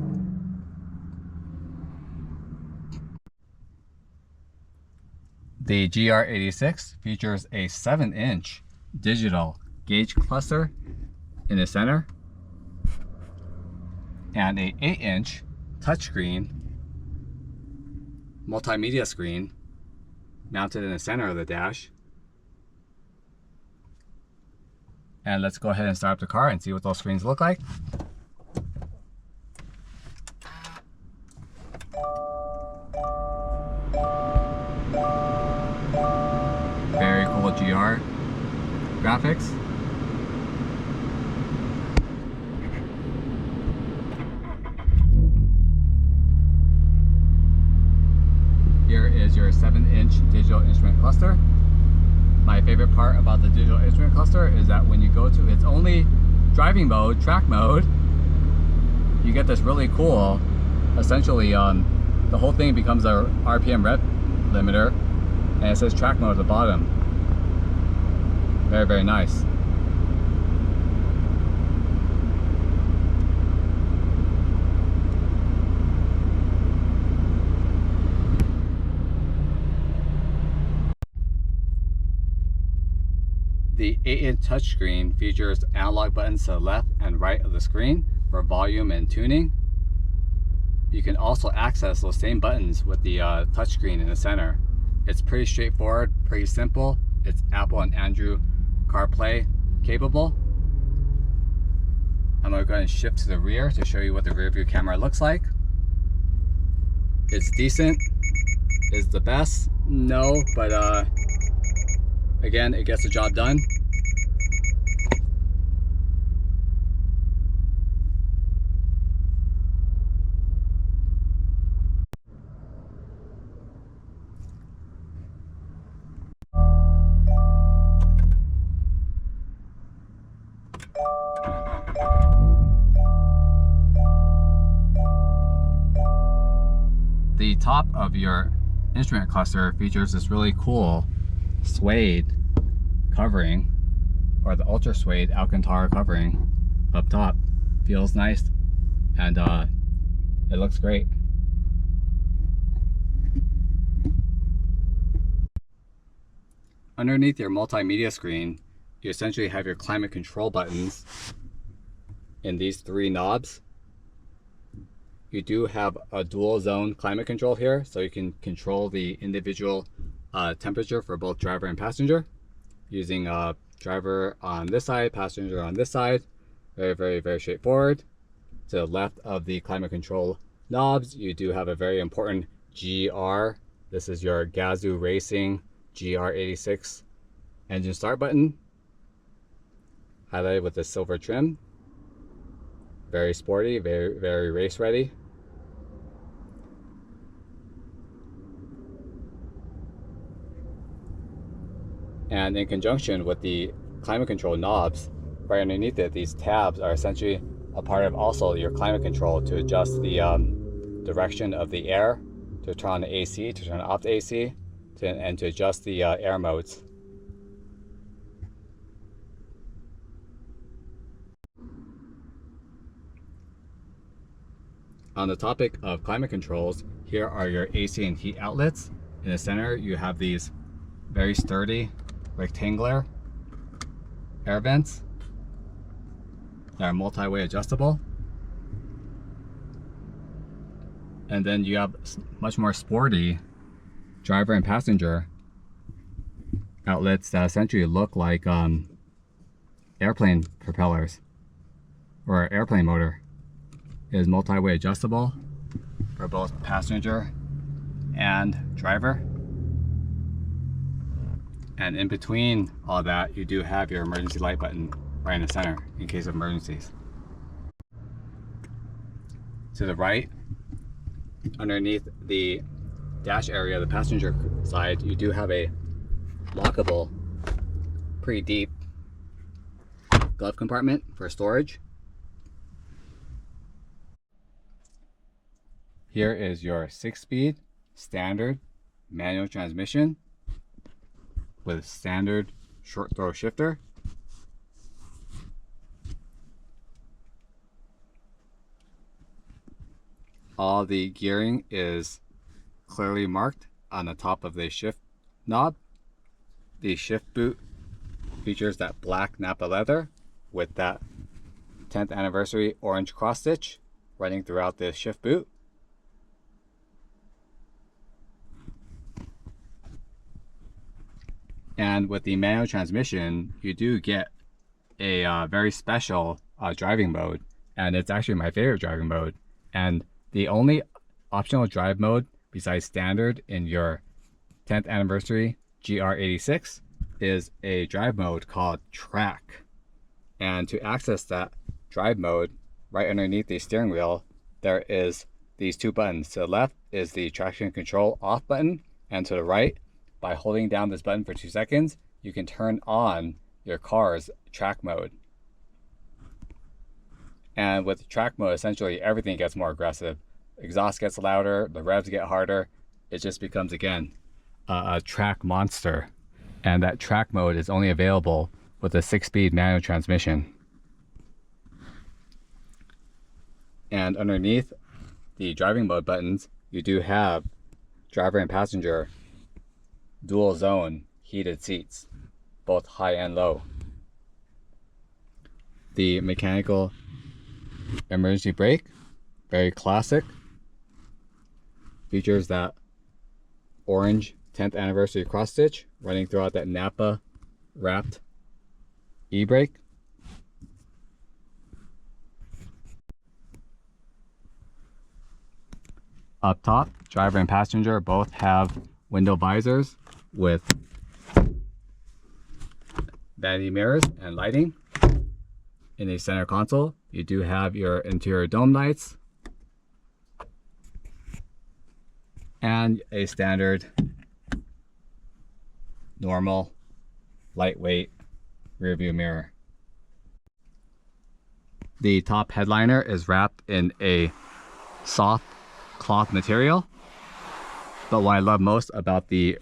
The GR86 features a 7-inch digital gauge cluster in the center and a 8-inch touchscreen multimedia screen mounted in the center of the dash. And let's go ahead and start up the car and see what those screens look like. Very cool GR graphics. Here is your 7-inch digital instrument cluster. My favorite part about the digital instrument cluster is that when you go to its only driving mode, track mode, you get this really cool, essentially the whole thing becomes a RPM rev limiter, and it says track mode at the bottom. Very, very nice. The 8-inch touchscreen features analog buttons to the left and right of the screen for volume and tuning. You can also access those same buttons with the touchscreen in the center. It's pretty straightforward, pretty simple. It's Apple and Android CarPlay capable. I'm going to go ahead and shift to the rear to show you what the rear view camera looks like. It's decent. Is the best? No, but again, it gets the job done. The top of your instrument cluster features this really cool suede covering, or the ultra suede Alcantara covering up top. Feels nice, and it looks great. underneath your multimedia screen, you essentially have your climate control buttons in these 3 knobs. You do have a dual zone climate control here, so you can control the individual temperature for both driver and passenger using driver on this side, passenger on this side. Very straightforward. To the left of the climate control knobs, you do have a very important GR. This is your Gazoo Racing GR86 engine start button, highlighted with the silver trim. Very sporty, very race ready. And in conjunction with the climate control knobs, right underneath it, these tabs are essentially a part of also your climate control to adjust the direction of the air, to turn on the AC, to turn off the AC, and to adjust the air modes. On the topic of climate controls, here are your AC and heat outlets. In the center, you have these very sturdy rectangular air vents that are multi-way adjustable. And then you have much more sporty driver and passenger outlets that essentially look like airplane propellers or airplane motor. It is multi-way adjustable for both passenger and driver. And in between all that, you do have your emergency light button right in the center in case of emergencies. To the right, underneath the dash area, the passenger side, you do have a lockable, pretty deep glove compartment for storage. Here is your 6-speed standard manual transmission with standard short throw shifter. All the gearing is clearly marked on the top of the shift knob. The shift boot features that black Napa leather with that 10th anniversary orange cross stitch running throughout the shift boot. And with the manual transmission, you do get a very special driving mode, and it's actually my favorite driving mode. And the only optional drive mode besides standard in your 10th anniversary GR86 is a drive mode called track. And to access that drive mode, right underneath the steering wheel, there is these 2 buttons. To the left is the traction control off button, and to the right, by holding down this button for 2 seconds, you can turn on your car's track mode. And with track mode, essentially everything gets more aggressive. Exhaust gets louder, the revs get harder. It just becomes, again, a track monster. And that track mode is only available with a 6-speed manual transmission. And underneath the driving mode buttons, you do have driver and passenger dual zone heated seats, both high and low. The mechanical emergency brake, very classic, features that orange 10th anniversary cross stitch running throughout that Napa wrapped e-brake. Up top, driver and passenger both have window visors with vanity mirrors and lighting. In the center console, you do have your interior dome lights and a standard, normal, lightweight rear view mirror. The top headliner is wrapped in a soft cloth material, but what I love most about the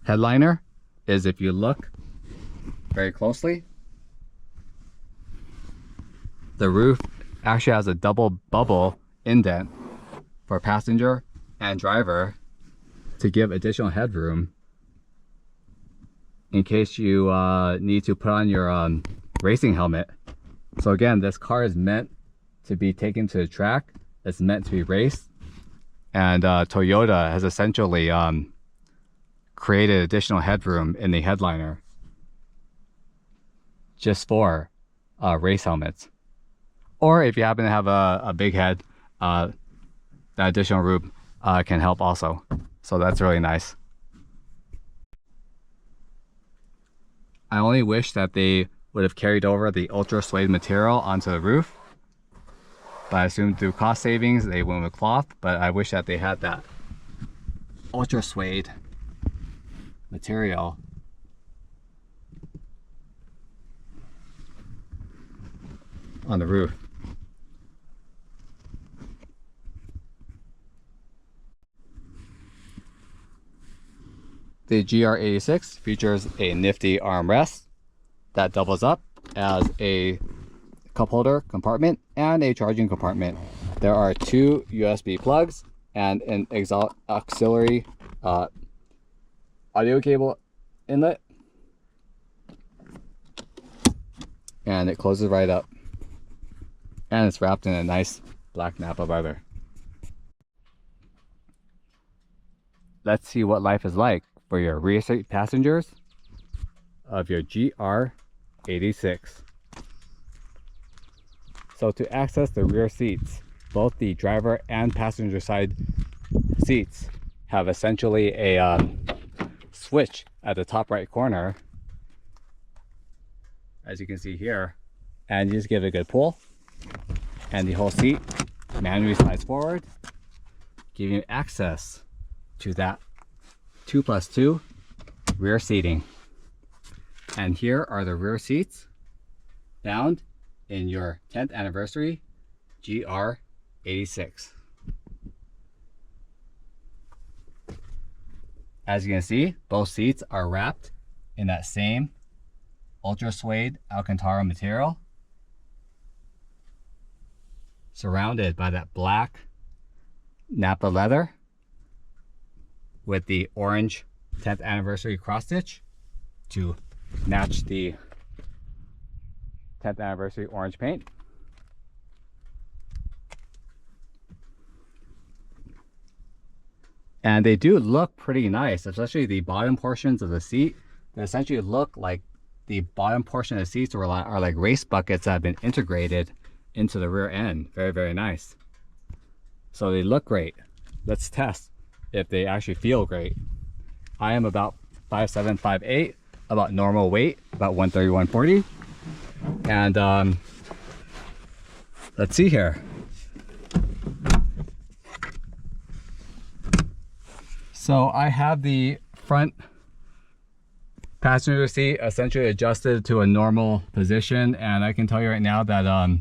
headliner is if you look very closely, the roof actually has a double bubble indent for passenger and driver to give additional headroom in case you need to put on your racing helmet. So again, this car is meant to be taken to the track. It's meant to be raced. And Toyota has essentially created additional headroom in the headliner just for race helmets. Or if you happen to have a big head, that additional room can help also. So that's really nice. I only wish that they would have carried over the ultra suede material onto the roof. But I assume through cost savings they went with cloth, but I wish that they had that ultra suede material on the roof. The GR86 features a nifty armrest that doubles up as a cup holder compartment and a charging compartment. There are 2 USB plugs and an auxiliary audio cable inlet, and it closes right up, and it's wrapped in a nice black Napa leather. Let's see what life is like for your rear seat passengers of your GR86. So to access the rear seats, both the driver and passenger side seats have essentially a switch at the top right corner, as you can see here, and you just give it a good pull and the whole seat manually slides forward, giving you access to that 2+2 rear seating. And here are the rear seats found in your 10th anniversary GR86. As you can see, both seats are wrapped in that same ultra suede Alcantara material, surrounded by that black Napa leather with the orange 10th anniversary cross stitch to match the 10th anniversary orange paint. And they do look pretty nice, especially the bottom portions of the seat. They essentially look like the bottom portion of the seats are like race buckets that have been integrated into the rear end. Very, very nice. So they look great. Let's test if they actually feel great. I am about 5'7", 5'8", about normal weight, about 130, 140. And let's see here. So I have the front passenger seat essentially adjusted to a normal position, and I can tell you right now that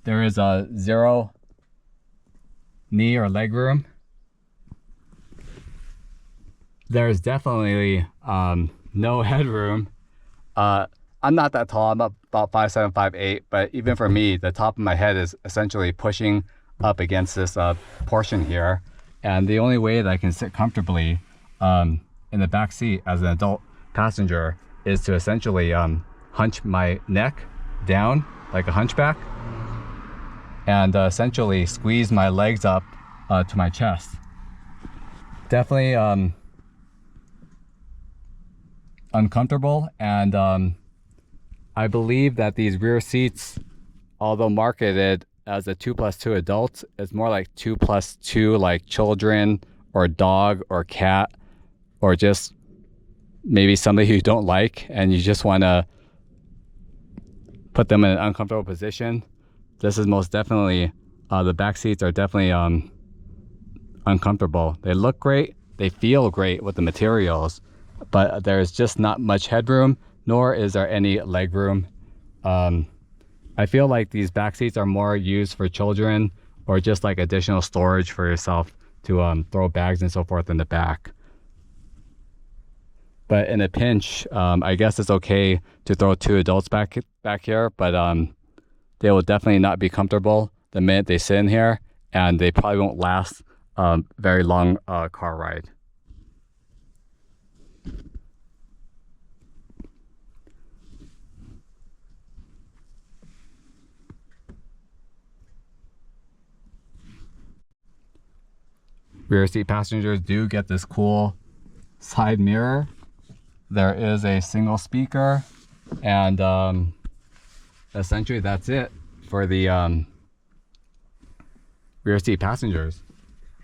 there is a 0 knee or leg room. There's definitely no headroom. I'm not that tall. I'm about 5'7", 5'8", but even for me, the top of my head is essentially pushing up against this portion here. And the only way that I can sit comfortably in the back seat as an adult passenger is to essentially hunch my neck down like a hunchback and essentially squeeze my legs up to my chest. Definitely uncomfortable, and I believe that these rear seats, although marketed as a 2+2 adults, it's more like 2+2 like children or dog or cat, or just maybe somebody you don't like and you just want to put them in an uncomfortable position. This is most definitely, the back seats are definitely uncomfortable. They look great, they feel great with the materials, but there's just not much headroom, nor is there any leg room. I feel like these back seats are more used for children or just like additional storage for yourself to throw bags and so forth in the back. But in a pinch, I guess it's okay to throw 2 adults back here, but they will definitely not be comfortable the minute they sit in here, and they probably won't last very long car ride. Rear seat passengers do get this cool side mirror. There is a single speaker, and essentially that's it for the rear seat passengers.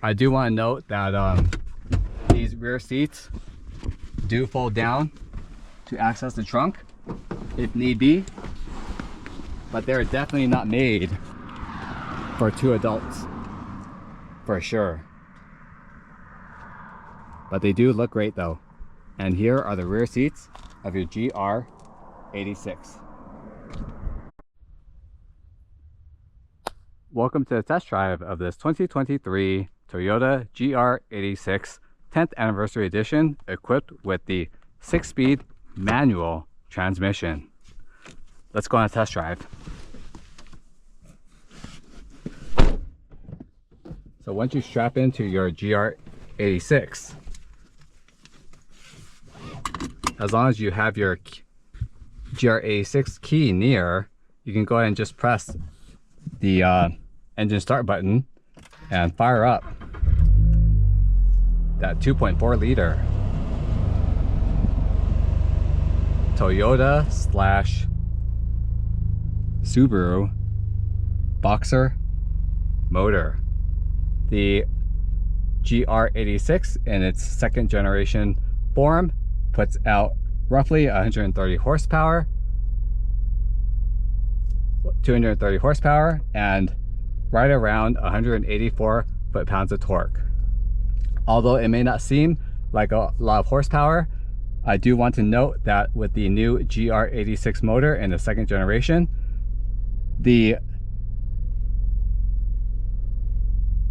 I do want to note that these rear seats do fold down to access the trunk if need be, but they're definitely not made for 2 adults, for sure. But they do look great though. And here are the rear seats of your GR86. Welcome to the test drive of this 2023 Toyota GR86 10th Anniversary Edition, equipped with the 6-speed manual transmission. Let's go on a test drive. So once you strap into your GR86, as long as you have your GR86 key near, you can go ahead and just press the engine start button and fire up that 2.4 liter Toyota / Subaru boxer motor. The GR86 in its 2nd generation form puts out roughly 130 horsepower, 230 horsepower, and right around 184 foot-pounds of torque. Although it may not seem like a lot of horsepower, I do want to note that with the new GR86 motor in the 2nd generation, the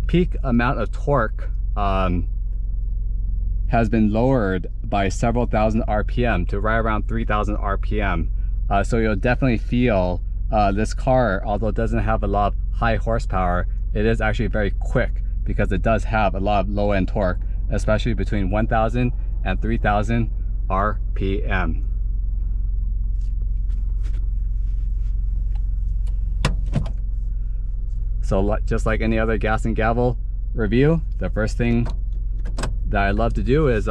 peak amount of torque has been lowered by several thousand RPM to right around 3,000 RPM. So you'll definitely feel this car, although it doesn't have a lot of high horsepower, it is actually very quick because it does have a lot of low-end torque, especially between 1,000 and 3,000 RPM. So just like any other gas and gavel review, the first thing that I love to do is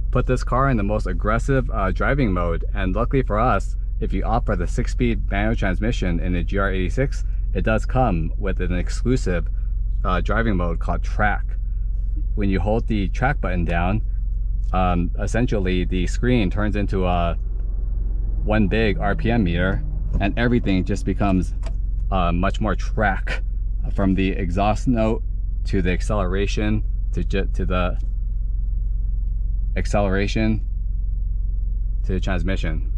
put this car in the most aggressive driving mode. And luckily for us, if you opt for the 6-speed manual transmission in the GR86, it does come with an exclusive driving mode called track. When you hold the track button down, essentially the screen turns into one big RPM meter, and everything just becomes much more track, from the exhaust note to the acceleration to the acceleration to the transmission.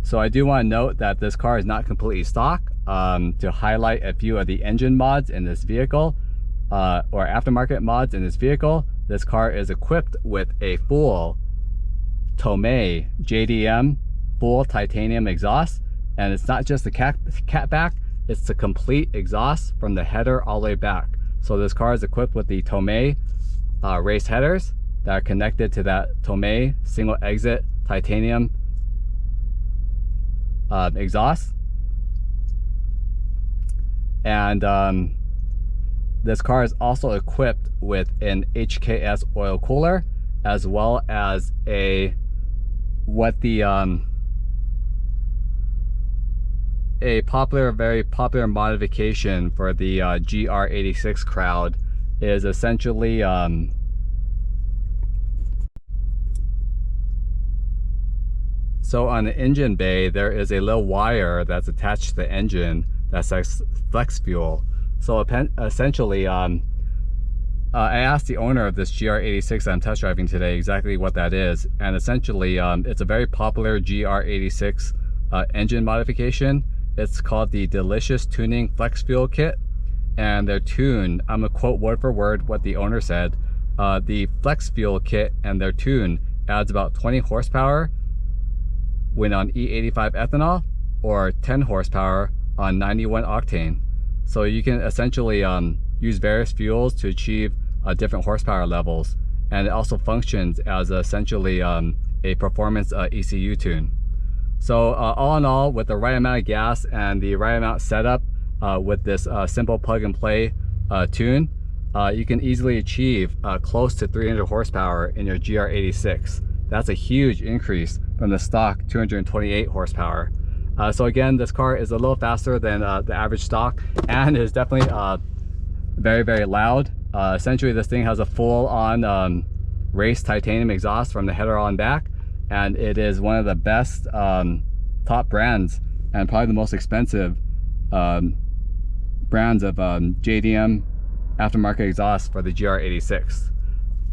So I do want to note that this car is not completely stock. To highlight a few of the engine mods in this vehicle, or aftermarket mods in this vehicle, this car is equipped with a full Tomei JDM full titanium exhaust. And it's not just the cat back, it's the complete exhaust from the header all the way back. So this car is equipped with the Tomei race headers that are connected to that Tomei single exit titanium exhaust. And this car is also equipped with an HKS oil cooler, as well as a very popular modification for the GR86 crowd is essentially so on the engine bay there is a little wire that's attached to the engine that says flex fuel. So essentially I asked the owner of this GR86 I'm test driving today exactly what that is, and essentially it's a very popular GR86 engine modification. It's called the Delicious Tuning Flex Fuel Kit, and their tune, I'm gonna quote word for word what the owner said. The Flex Fuel Kit and their tune adds about 20 horsepower when on E85 ethanol, or 10 horsepower on 91 octane. So you can essentially use various fuels to achieve different horsepower levels, and it also functions as essentially a performance ECU tune. So all in all, with the right amount of gas and the right amount setup with this simple plug and play tune, you can easily achieve close to 300 horsepower in your GR86. That's a huge increase from the stock 228 horsepower. So again, this car is a little faster than the average stock, and is definitely very, very loud. Essentially, this thing has a full-on race titanium exhaust from the header on back, and it is one of the best top brands, and probably the most expensive brands of JDM aftermarket exhaust for the GR86.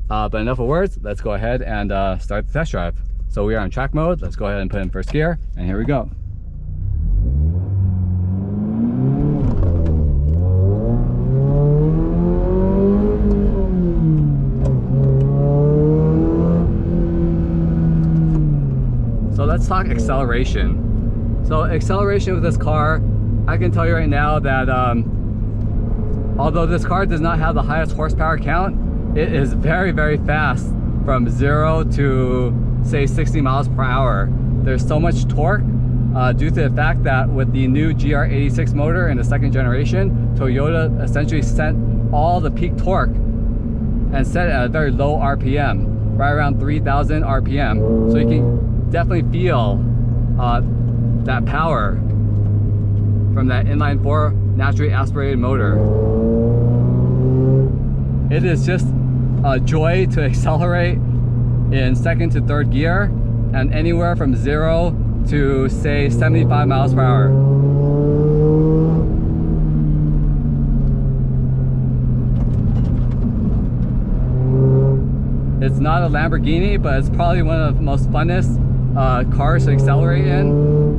But enough of words, let's go ahead and start the test drive. So we are on track mode. Let's go ahead and put in first gear, and here we go. So let's talk acceleration. So acceleration with this car, I can tell you right now that although this car does not have the highest horsepower count, it is very, very fast from 0 to say 60 miles per hour. There's so much torque due to the fact that with the new GR86 motor in the second generation, Toyota essentially sent all the peak torque and set it at a very low RPM, right around 3,000 RPM. So you can definitely feel that power from that inline 4 naturally aspirated motor. It is just a joy to accelerate in second to third gear, and anywhere from 0 to say 75 miles per hour. It's not a Lamborghini, but it's probably one of the most funnest cars to accelerate in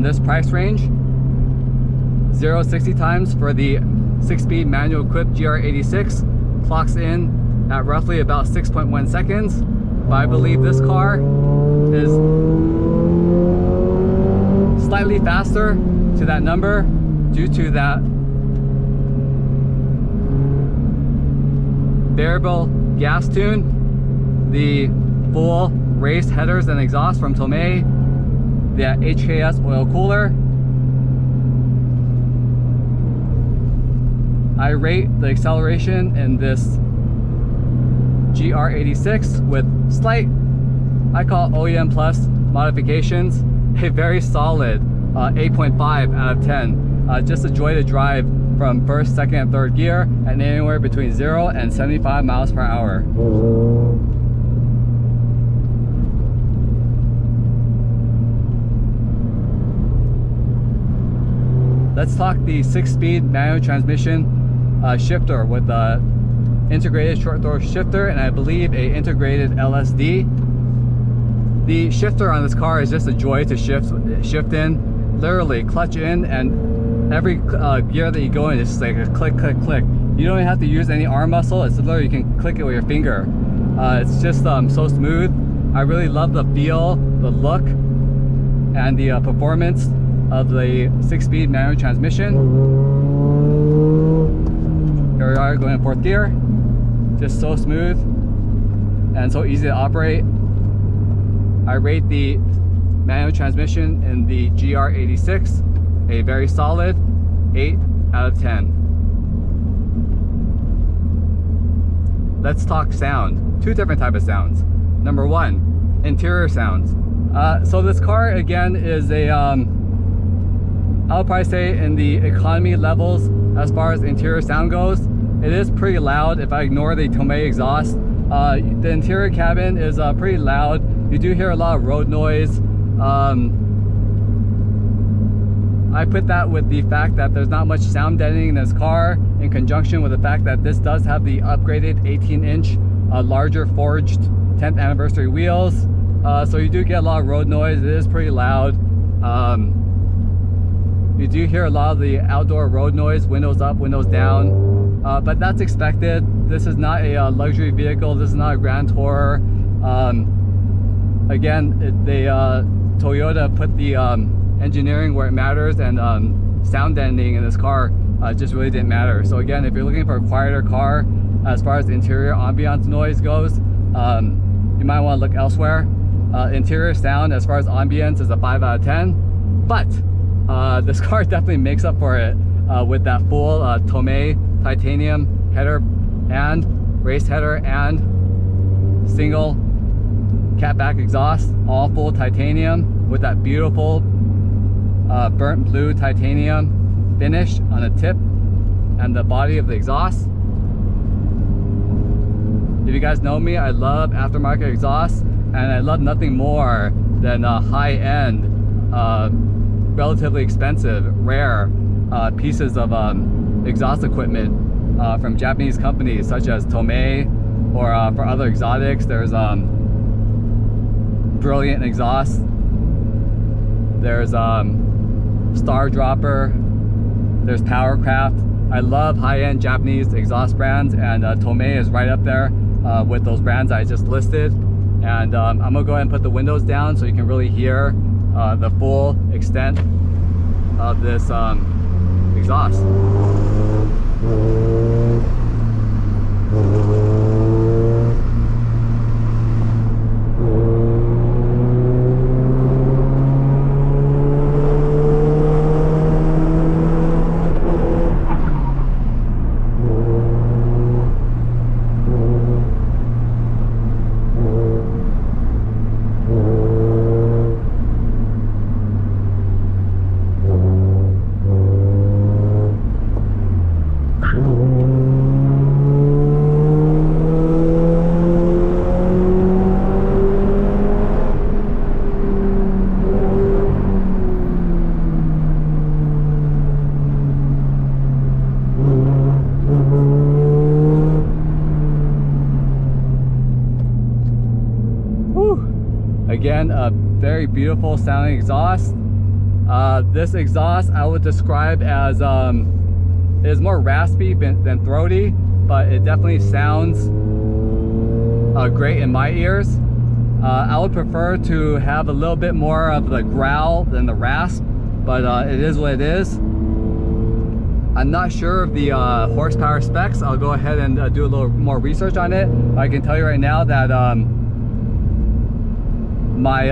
this price range. 0 to 60 times for the 6-speed manual equipped GR86 clocks in at roughly about 6.1 seconds. But I believe this car is slightly faster to that number due to that variable gas tune, the full race headers and exhaust from Tomei, the HKS oil cooler. I rate the acceleration in this GR86 with slight, I call it OEM plus modifications, a very solid 8.5 out of 10. Just a joy to drive from first, second, and third gear, and anywhere between 0 and 75 miles per hour. Let's talk the 6-speed manual transmission shifter with the integrated short throw shifter, and I believe a integrated LSD. The shifter on this car is just a joy to shift in, literally clutch in, and every gear that you go in is just like a click, click, click. You don't even have to use any arm muscle. It's literally, you can click it with your finger. It's just so smooth. I really love the feel, the look, and the performance of the 6-speed manual transmission. Here we are going in fourth gear. Just so smooth and so easy to operate. I rate the manual transmission in the GR86 a very solid 8 out of 10. Let's talk sound. Two different types of sounds. Number one, interior sounds. So this car again is a I'll probably say in the economy levels as far as interior sound goes, it is pretty loud if I ignore the Tomei exhaust. The interior cabin is pretty loud. You do hear a lot of road noise. I put that with the fact that there's not much sound deadening in this car, in conjunction with the fact that this does have the upgraded 18-inch larger forged 10th anniversary wheels. So you do get a lot of road noise. It is pretty loud. You do hear a lot of the outdoor road noise, windows up, windows down, but that's expected. This is not a luxury vehicle. This is not a Grand Tourer. Again, Toyota put the engineering where it matters, and sound deadening in this car just really didn't matter. So again, if you're looking for a quieter car as far as interior ambiance noise goes, you might want to look elsewhere. Interior sound as far as ambience is a 5 out of 10, but This car definitely makes up for it with that full Tomei titanium header and race header and single catback exhaust, all full titanium with that beautiful burnt blue titanium finish on the tip and the body of the exhaust. If you guys know me, I love aftermarket exhaust, and I love nothing more than high-end, relatively expensive, rare pieces of exhaust equipment from Japanese companies such as Tomei, or for other exotics, there's Brilliant Exhaust, there's Star Dropper, there's Powercraft. I love high-end Japanese exhaust brands, and Tomei is right up there with those brands I just listed. And I'm gonna go ahead and put the windows down so you can really hear the full extent of this exhaust. Again, a very beautiful sounding exhaust. This exhaust I would describe as it is more raspy than throaty, but it definitely sounds great in my ears. I would prefer to have a little bit more of the growl than the rasp, but it is what it is. I'm not sure of the horsepower specs. I'll go ahead and do a little more research on it. I can tell you right now that my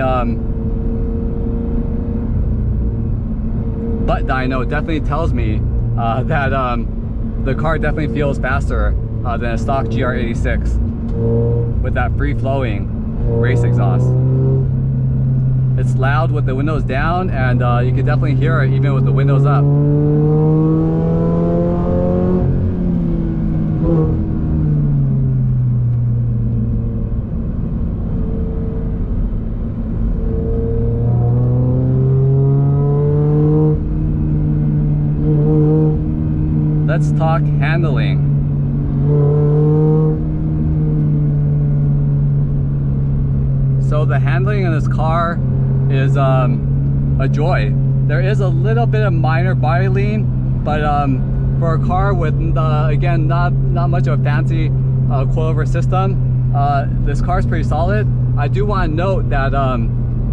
butt dyno definitely tells me that the car definitely feels faster than a stock GR86 with that free-flowing race exhaust. It's loud with the windows down, and you can definitely hear it even with the windows up. Let's talk handling. So the handling in this car is a joy. There is a little bit of minor body lean, but for a car with again not much of a fancy coilover system, this car is pretty solid. I do want to note that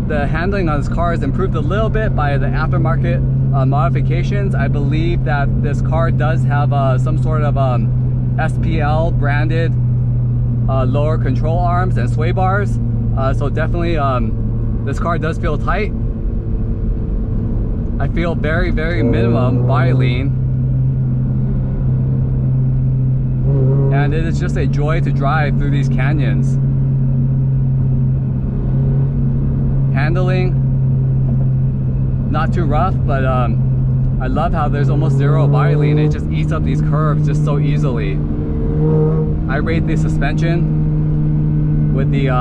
the handling on this car is improved a little bit by the aftermarket modifications. I believe that this car does have some sort of SPL branded lower control arms and sway bars, so definitely this car does feel tight. I feel very minimum body lean, and it is just a joy to drive through these canyons. Handling, not too rough, but I love how there's almost zero body lean. It just eats up these curves just so easily. I rate the suspension with the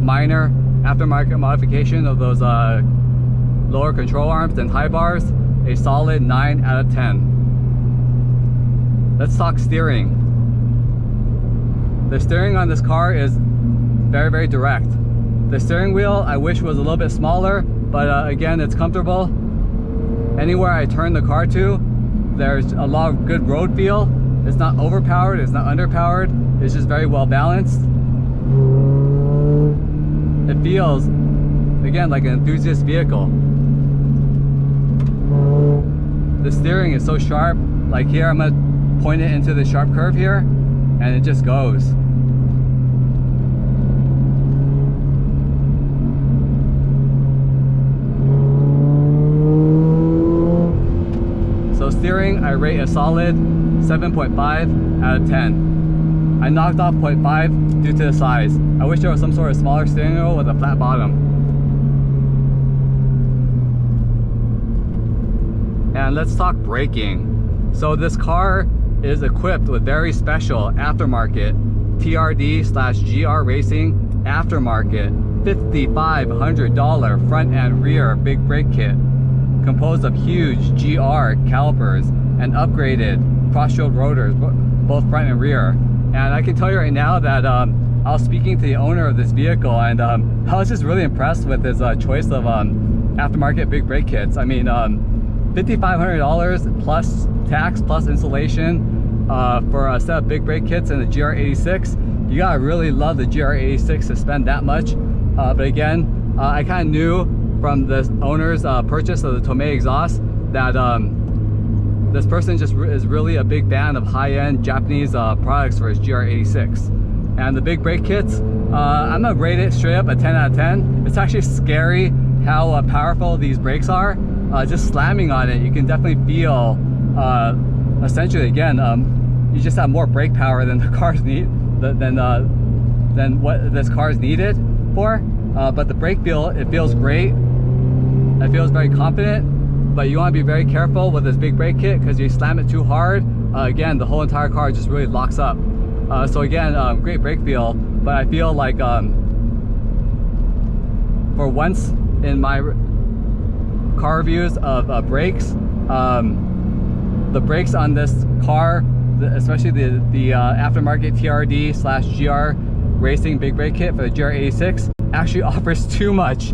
minor aftermarket modification of those lower control arms and tie bars a solid 9 out of 10. Let's talk steering. The steering on this car is very direct. The steering wheel I wish was a little bit smaller, but again, it's comfortable. Anywhere I turn the car to, there's a lot of good road feel. It's not overpowered, it's not underpowered, it's just very well balanced. It feels, again, like an enthusiast vehicle. The steering is so sharp. Like here, I'm gonna point it into the sharp curve here, and it just goes. steering, I rate a solid 7.5 out of 10. I knocked off 0.5 due to the size. I wish there was some sort of smaller steering wheel with a flat bottom. And let's talk braking. So this car is equipped with very special aftermarket TRD / GR Racing aftermarket $5,500 front and rear big brake kit, composed of huge GR calipers and upgraded cross-shield rotors, both front and rear. And I can tell you right now that I was speaking to the owner of this vehicle, and I was just really impressed with his choice of aftermarket big brake kits. I mean, $5,500 plus tax plus installation for a set of big brake kits in the GR86. You gotta really love the GR86 to spend that much. But again, I kind of knew from the owner's purchase of the Tomei exhaust that this person just is really a big fan of high-end Japanese products for his GR86. And the big brake kits, I'm gonna rate it straight up a 10 out of 10. It's actually scary how powerful these brakes are. Just slamming on it, you can definitely feel, essentially, again, you just have more brake power than the cars need, than what this car is needed for. But the brake feel, it feels great. It feels very confident, but you want to be very careful with this big brake kit because you slam it too hard, again, the whole entire car just really locks up. So again, great brake feel, but I feel like for once in my car reviews of brakes, the brakes on this car, especially the aftermarket TRD / GR Racing Big Brake Kit for the GR86, actually offers too much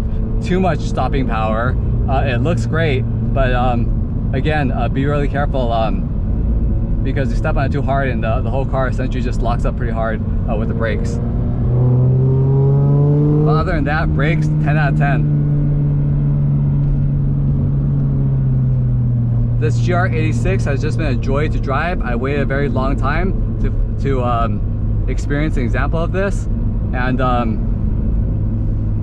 stopping power. It looks great, but again, be really careful because you step on it too hard and the whole car essentially just locks up pretty hard with the brakes. But other than that, brakes, 10 out of 10. This GR86 has just been a joy to drive. I waited a very long time to experience an example of this, and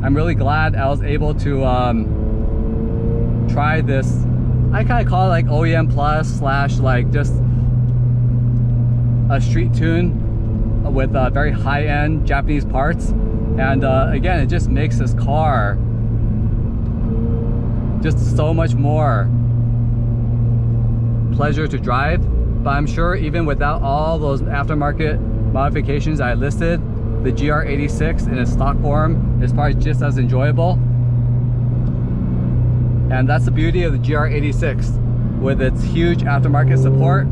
I'm really glad I was able to try this. I kind of call it like OEM plus / like just a street tune with very high-end Japanese parts, and again, it just makes this car just so much more pleasure to drive. But I'm sure even without all those aftermarket modifications I listed, the GR86 in its stock form is probably just as enjoyable. And that's the beauty of the GR86 with its huge aftermarket support,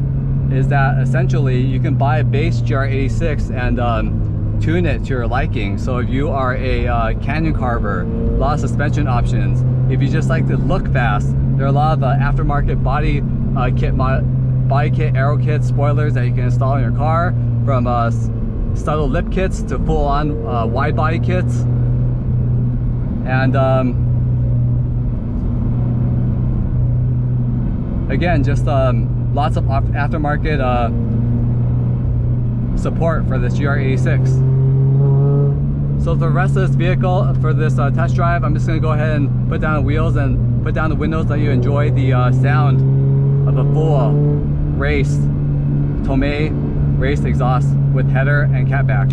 is that essentially you can buy a base GR86 and tune it to your liking. So if you are a canyon carver, a lot of suspension options. If you just like to look fast, there are a lot of aftermarket body kit, aero kits, spoilers that you can install in your car, from studded lip kits to full-on wide body kits. And again, just lots of aftermarket support for this GR86. So for the rest of this vehicle, for this test drive, I'm just going to go ahead and put down the wheels and put down the windows, let you enjoy the sound of a full raced Tomei raced exhaust with header and catback.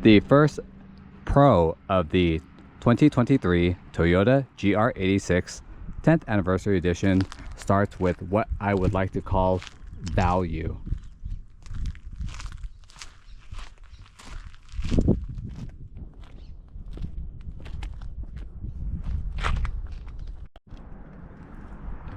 The first pro of the 2023 Toyota GR86 10th Anniversary Edition starts with what I would like to call value.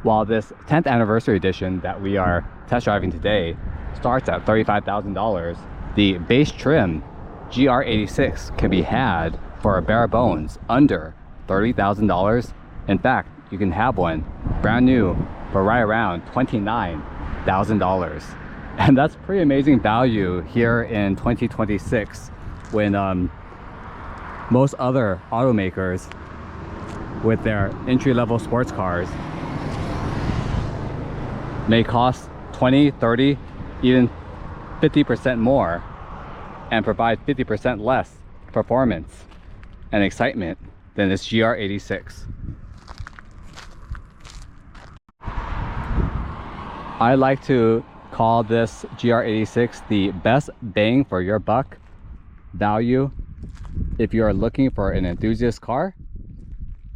While this 10th Anniversary Edition that we are test driving today starts at $35,000, the base trim GR86 can be had for a bare bones under $30,000. In fact, you can have one brand new for right around $29,000. And that's pretty amazing value here in 2026 when most other automakers with their entry-level sports cars may cost 20, 30, even 50% more and provide 50% less performance and excitement than this GR86. I like to call this GR86 the best bang for your buck value if you are looking for an enthusiast car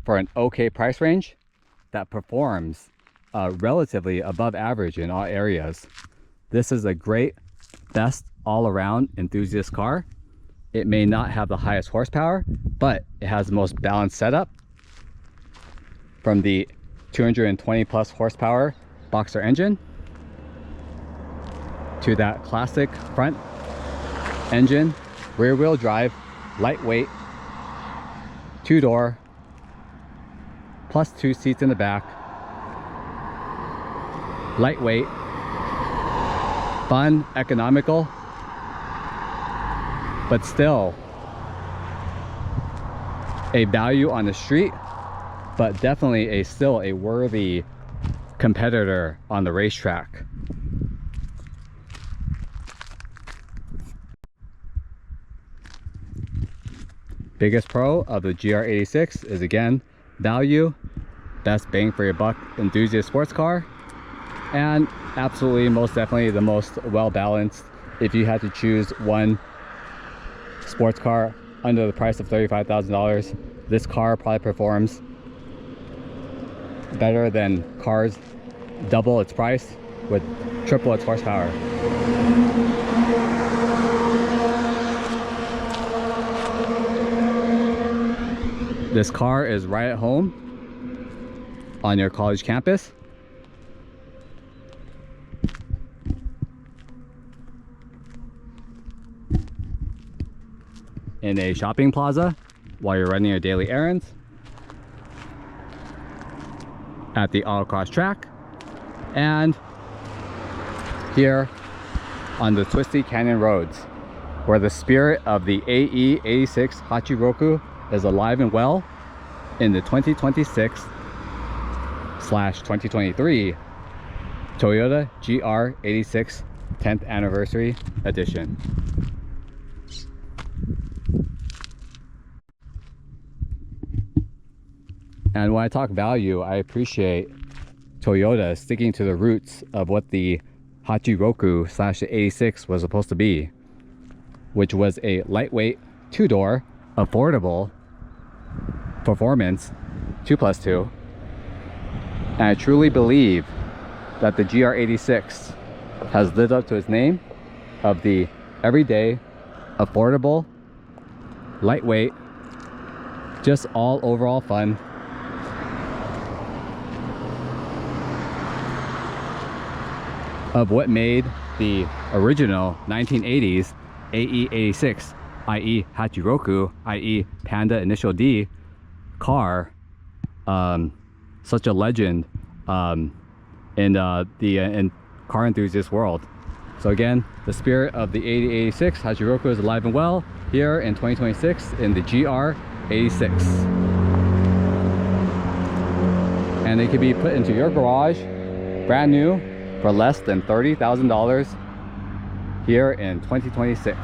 for an okay price range that performs relatively above average in all areas. This is a great, best all-around enthusiast car. It may not have the highest horsepower, but it has the most balanced setup, from the 220 plus horsepower boxer engine to that classic front engine, rear wheel drive, lightweight, two-door, plus 2 seats in the back, lightweight, fun, economical, but still a value on the street, but definitely still a worthy competitor on the racetrack. Biggest pro of the GR86 is again value, best bang for your buck enthusiast sports car, and absolutely most definitely the most well balanced. If you had to choose one sports car under the price of $35,000, this car probably performs better than cars double its price with triple its horsepower. This car is right at home on your college campus, in a shopping plaza while you're running your daily errands, at the autocross track, and here on the twisty canyon roads where the spirit of the AE86 Hachiroku is alive and well in the 2026/2023 Toyota GR86 10th Anniversary Edition. And when I talk value, I appreciate Toyota sticking to the roots of what the Hachiroku/86 was supposed to be, which was a lightweight, two-door, affordable performance 2+2. And I truly believe that the GR86 has lived up to its name of the everyday, affordable, lightweight, just all overall fun of what made the original 1980s AE86, i.e. Hachiroku, i.e. Panda Initial D car, such a legend in car enthusiast world. So again, the spirit of the AE86 Hachiroku is alive and well here in 2026 in the GR86. And it can be put into your garage, brand new, for less than $30,000 here in 2026.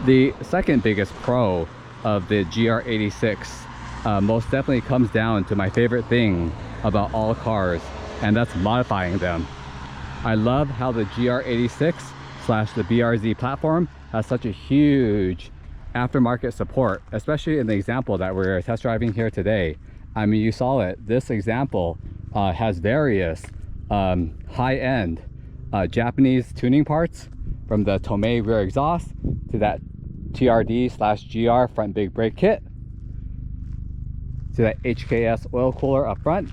The second biggest pro of the GR86 most definitely comes down to my favorite thing about all cars, and that's modifying them. I love how the GR86 / the BRZ platform has such a huge aftermarket support, especially in the example that we're test driving here today. I mean, you saw it. This example has various high-end Japanese tuning parts, from the Tomei rear exhaust to that TRD / GR front big brake kit, to that HKS oil cooler up front.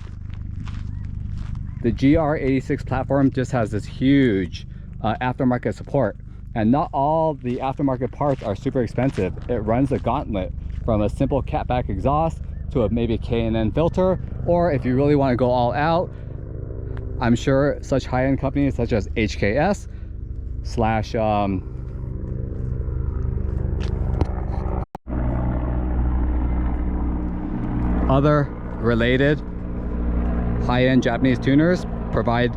The GR86 platform just has this huge aftermarket support, and not all the aftermarket parts are super expensive. It runs a gauntlet from a simple catback exhaust to a maybe K&N filter, or if you really want to go all out, I'm sure such high-end companies such as HKS / other related high-end Japanese tuners provide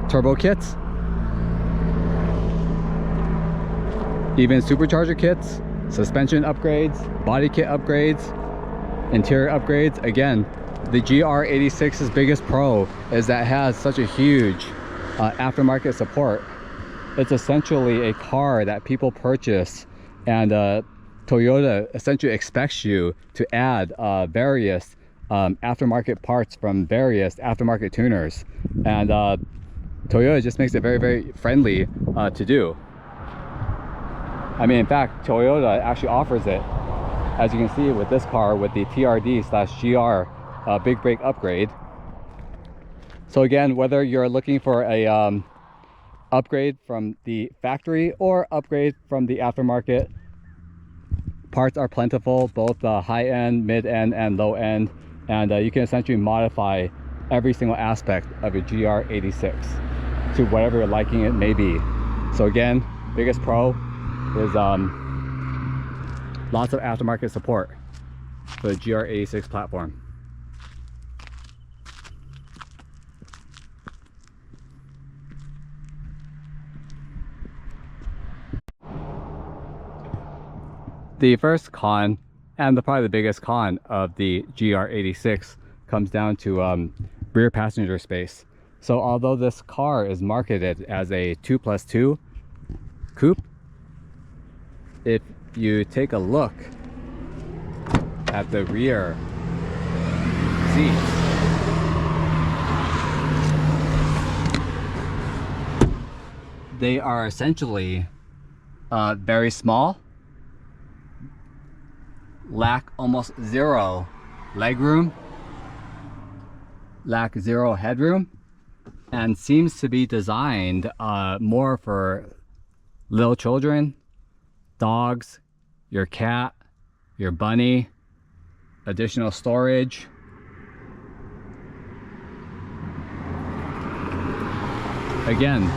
turbo kits, even supercharger kits, suspension upgrades, body kit upgrades, interior upgrades. Again, the GR86's biggest pro is that it has such a huge aftermarket support. It's essentially a car that people purchase, and Toyota essentially expects you to add various aftermarket parts from various aftermarket tuners, and Toyota just makes it very, very friendly to do. I mean, in fact, Toyota actually offers it, as you can see with this car, with the TRD / GR big brake upgrade. So again, whether you're looking for a upgrade from the factory or upgrade from the aftermarket, parts are plentiful, both high-end, mid-end, and low-end, and you can essentially modify every single aspect of a GR86 to whatever your liking it may be. So again, biggest pro is lots of aftermarket support for the GR86 platform. The first con, and probably the biggest con of the GR86, comes down to rear passenger space. So although this car is marketed as a 2+2 coupe, if you take a look at the rear seats, they are essentially very small, lack almost zero legroom, lack zero headroom, and seems to be designed more for little children, dogs, your cat, your bunny, additional storage. Again,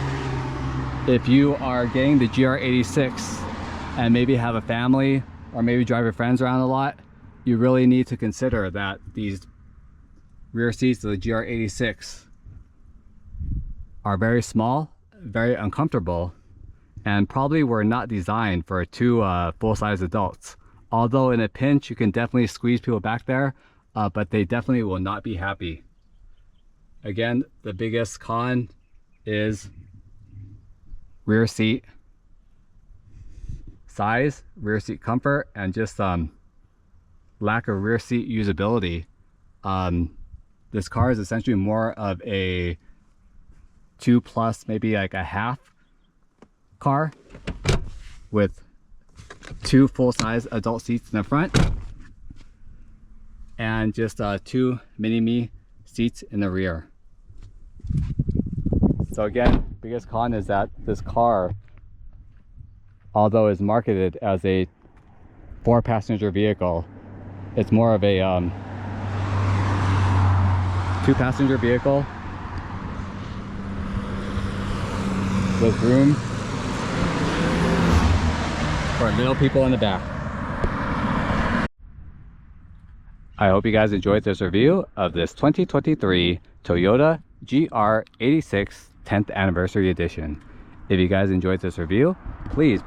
if you are getting the GR86 and maybe have a family, or maybe drive your friends around a lot, you really need to consider that these rear seats of the GR86 are very small, very uncomfortable, and probably were not designed for two full-size adults. Although in a pinch, you can definitely squeeze people back there, but they definitely will not be happy. Again, the biggest con is rear seat size, rear seat comfort, and just lack of rear seat usability. This car is essentially more of a 2+, maybe like a half car, with 2 full-size adult seats in the front and just 2 mini-me seats in the rear. So again, biggest con is that this car, although is marketed as a 4-passenger vehicle, it's more of a 2-passenger vehicle with room for little people in the back. I hope you guys enjoyed this review of this 2023 Toyota GR86 10th Anniversary Edition. If you guys enjoyed this review, please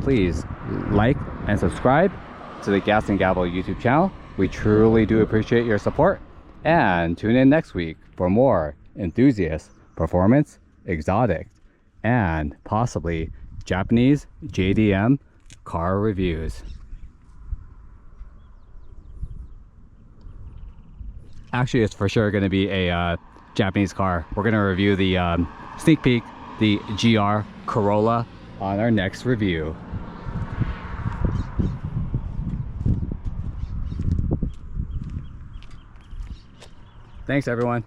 like and subscribe to the Gas and Gavel YouTube channel. We truly do appreciate your support, and tune in next week for more enthusiast, performance, exotic, and possibly Japanese JDM car reviews. Actually, it's for sure going to be a Japanese car. We're going to review the sneak peek, the GR on our next review. Thanks, everyone.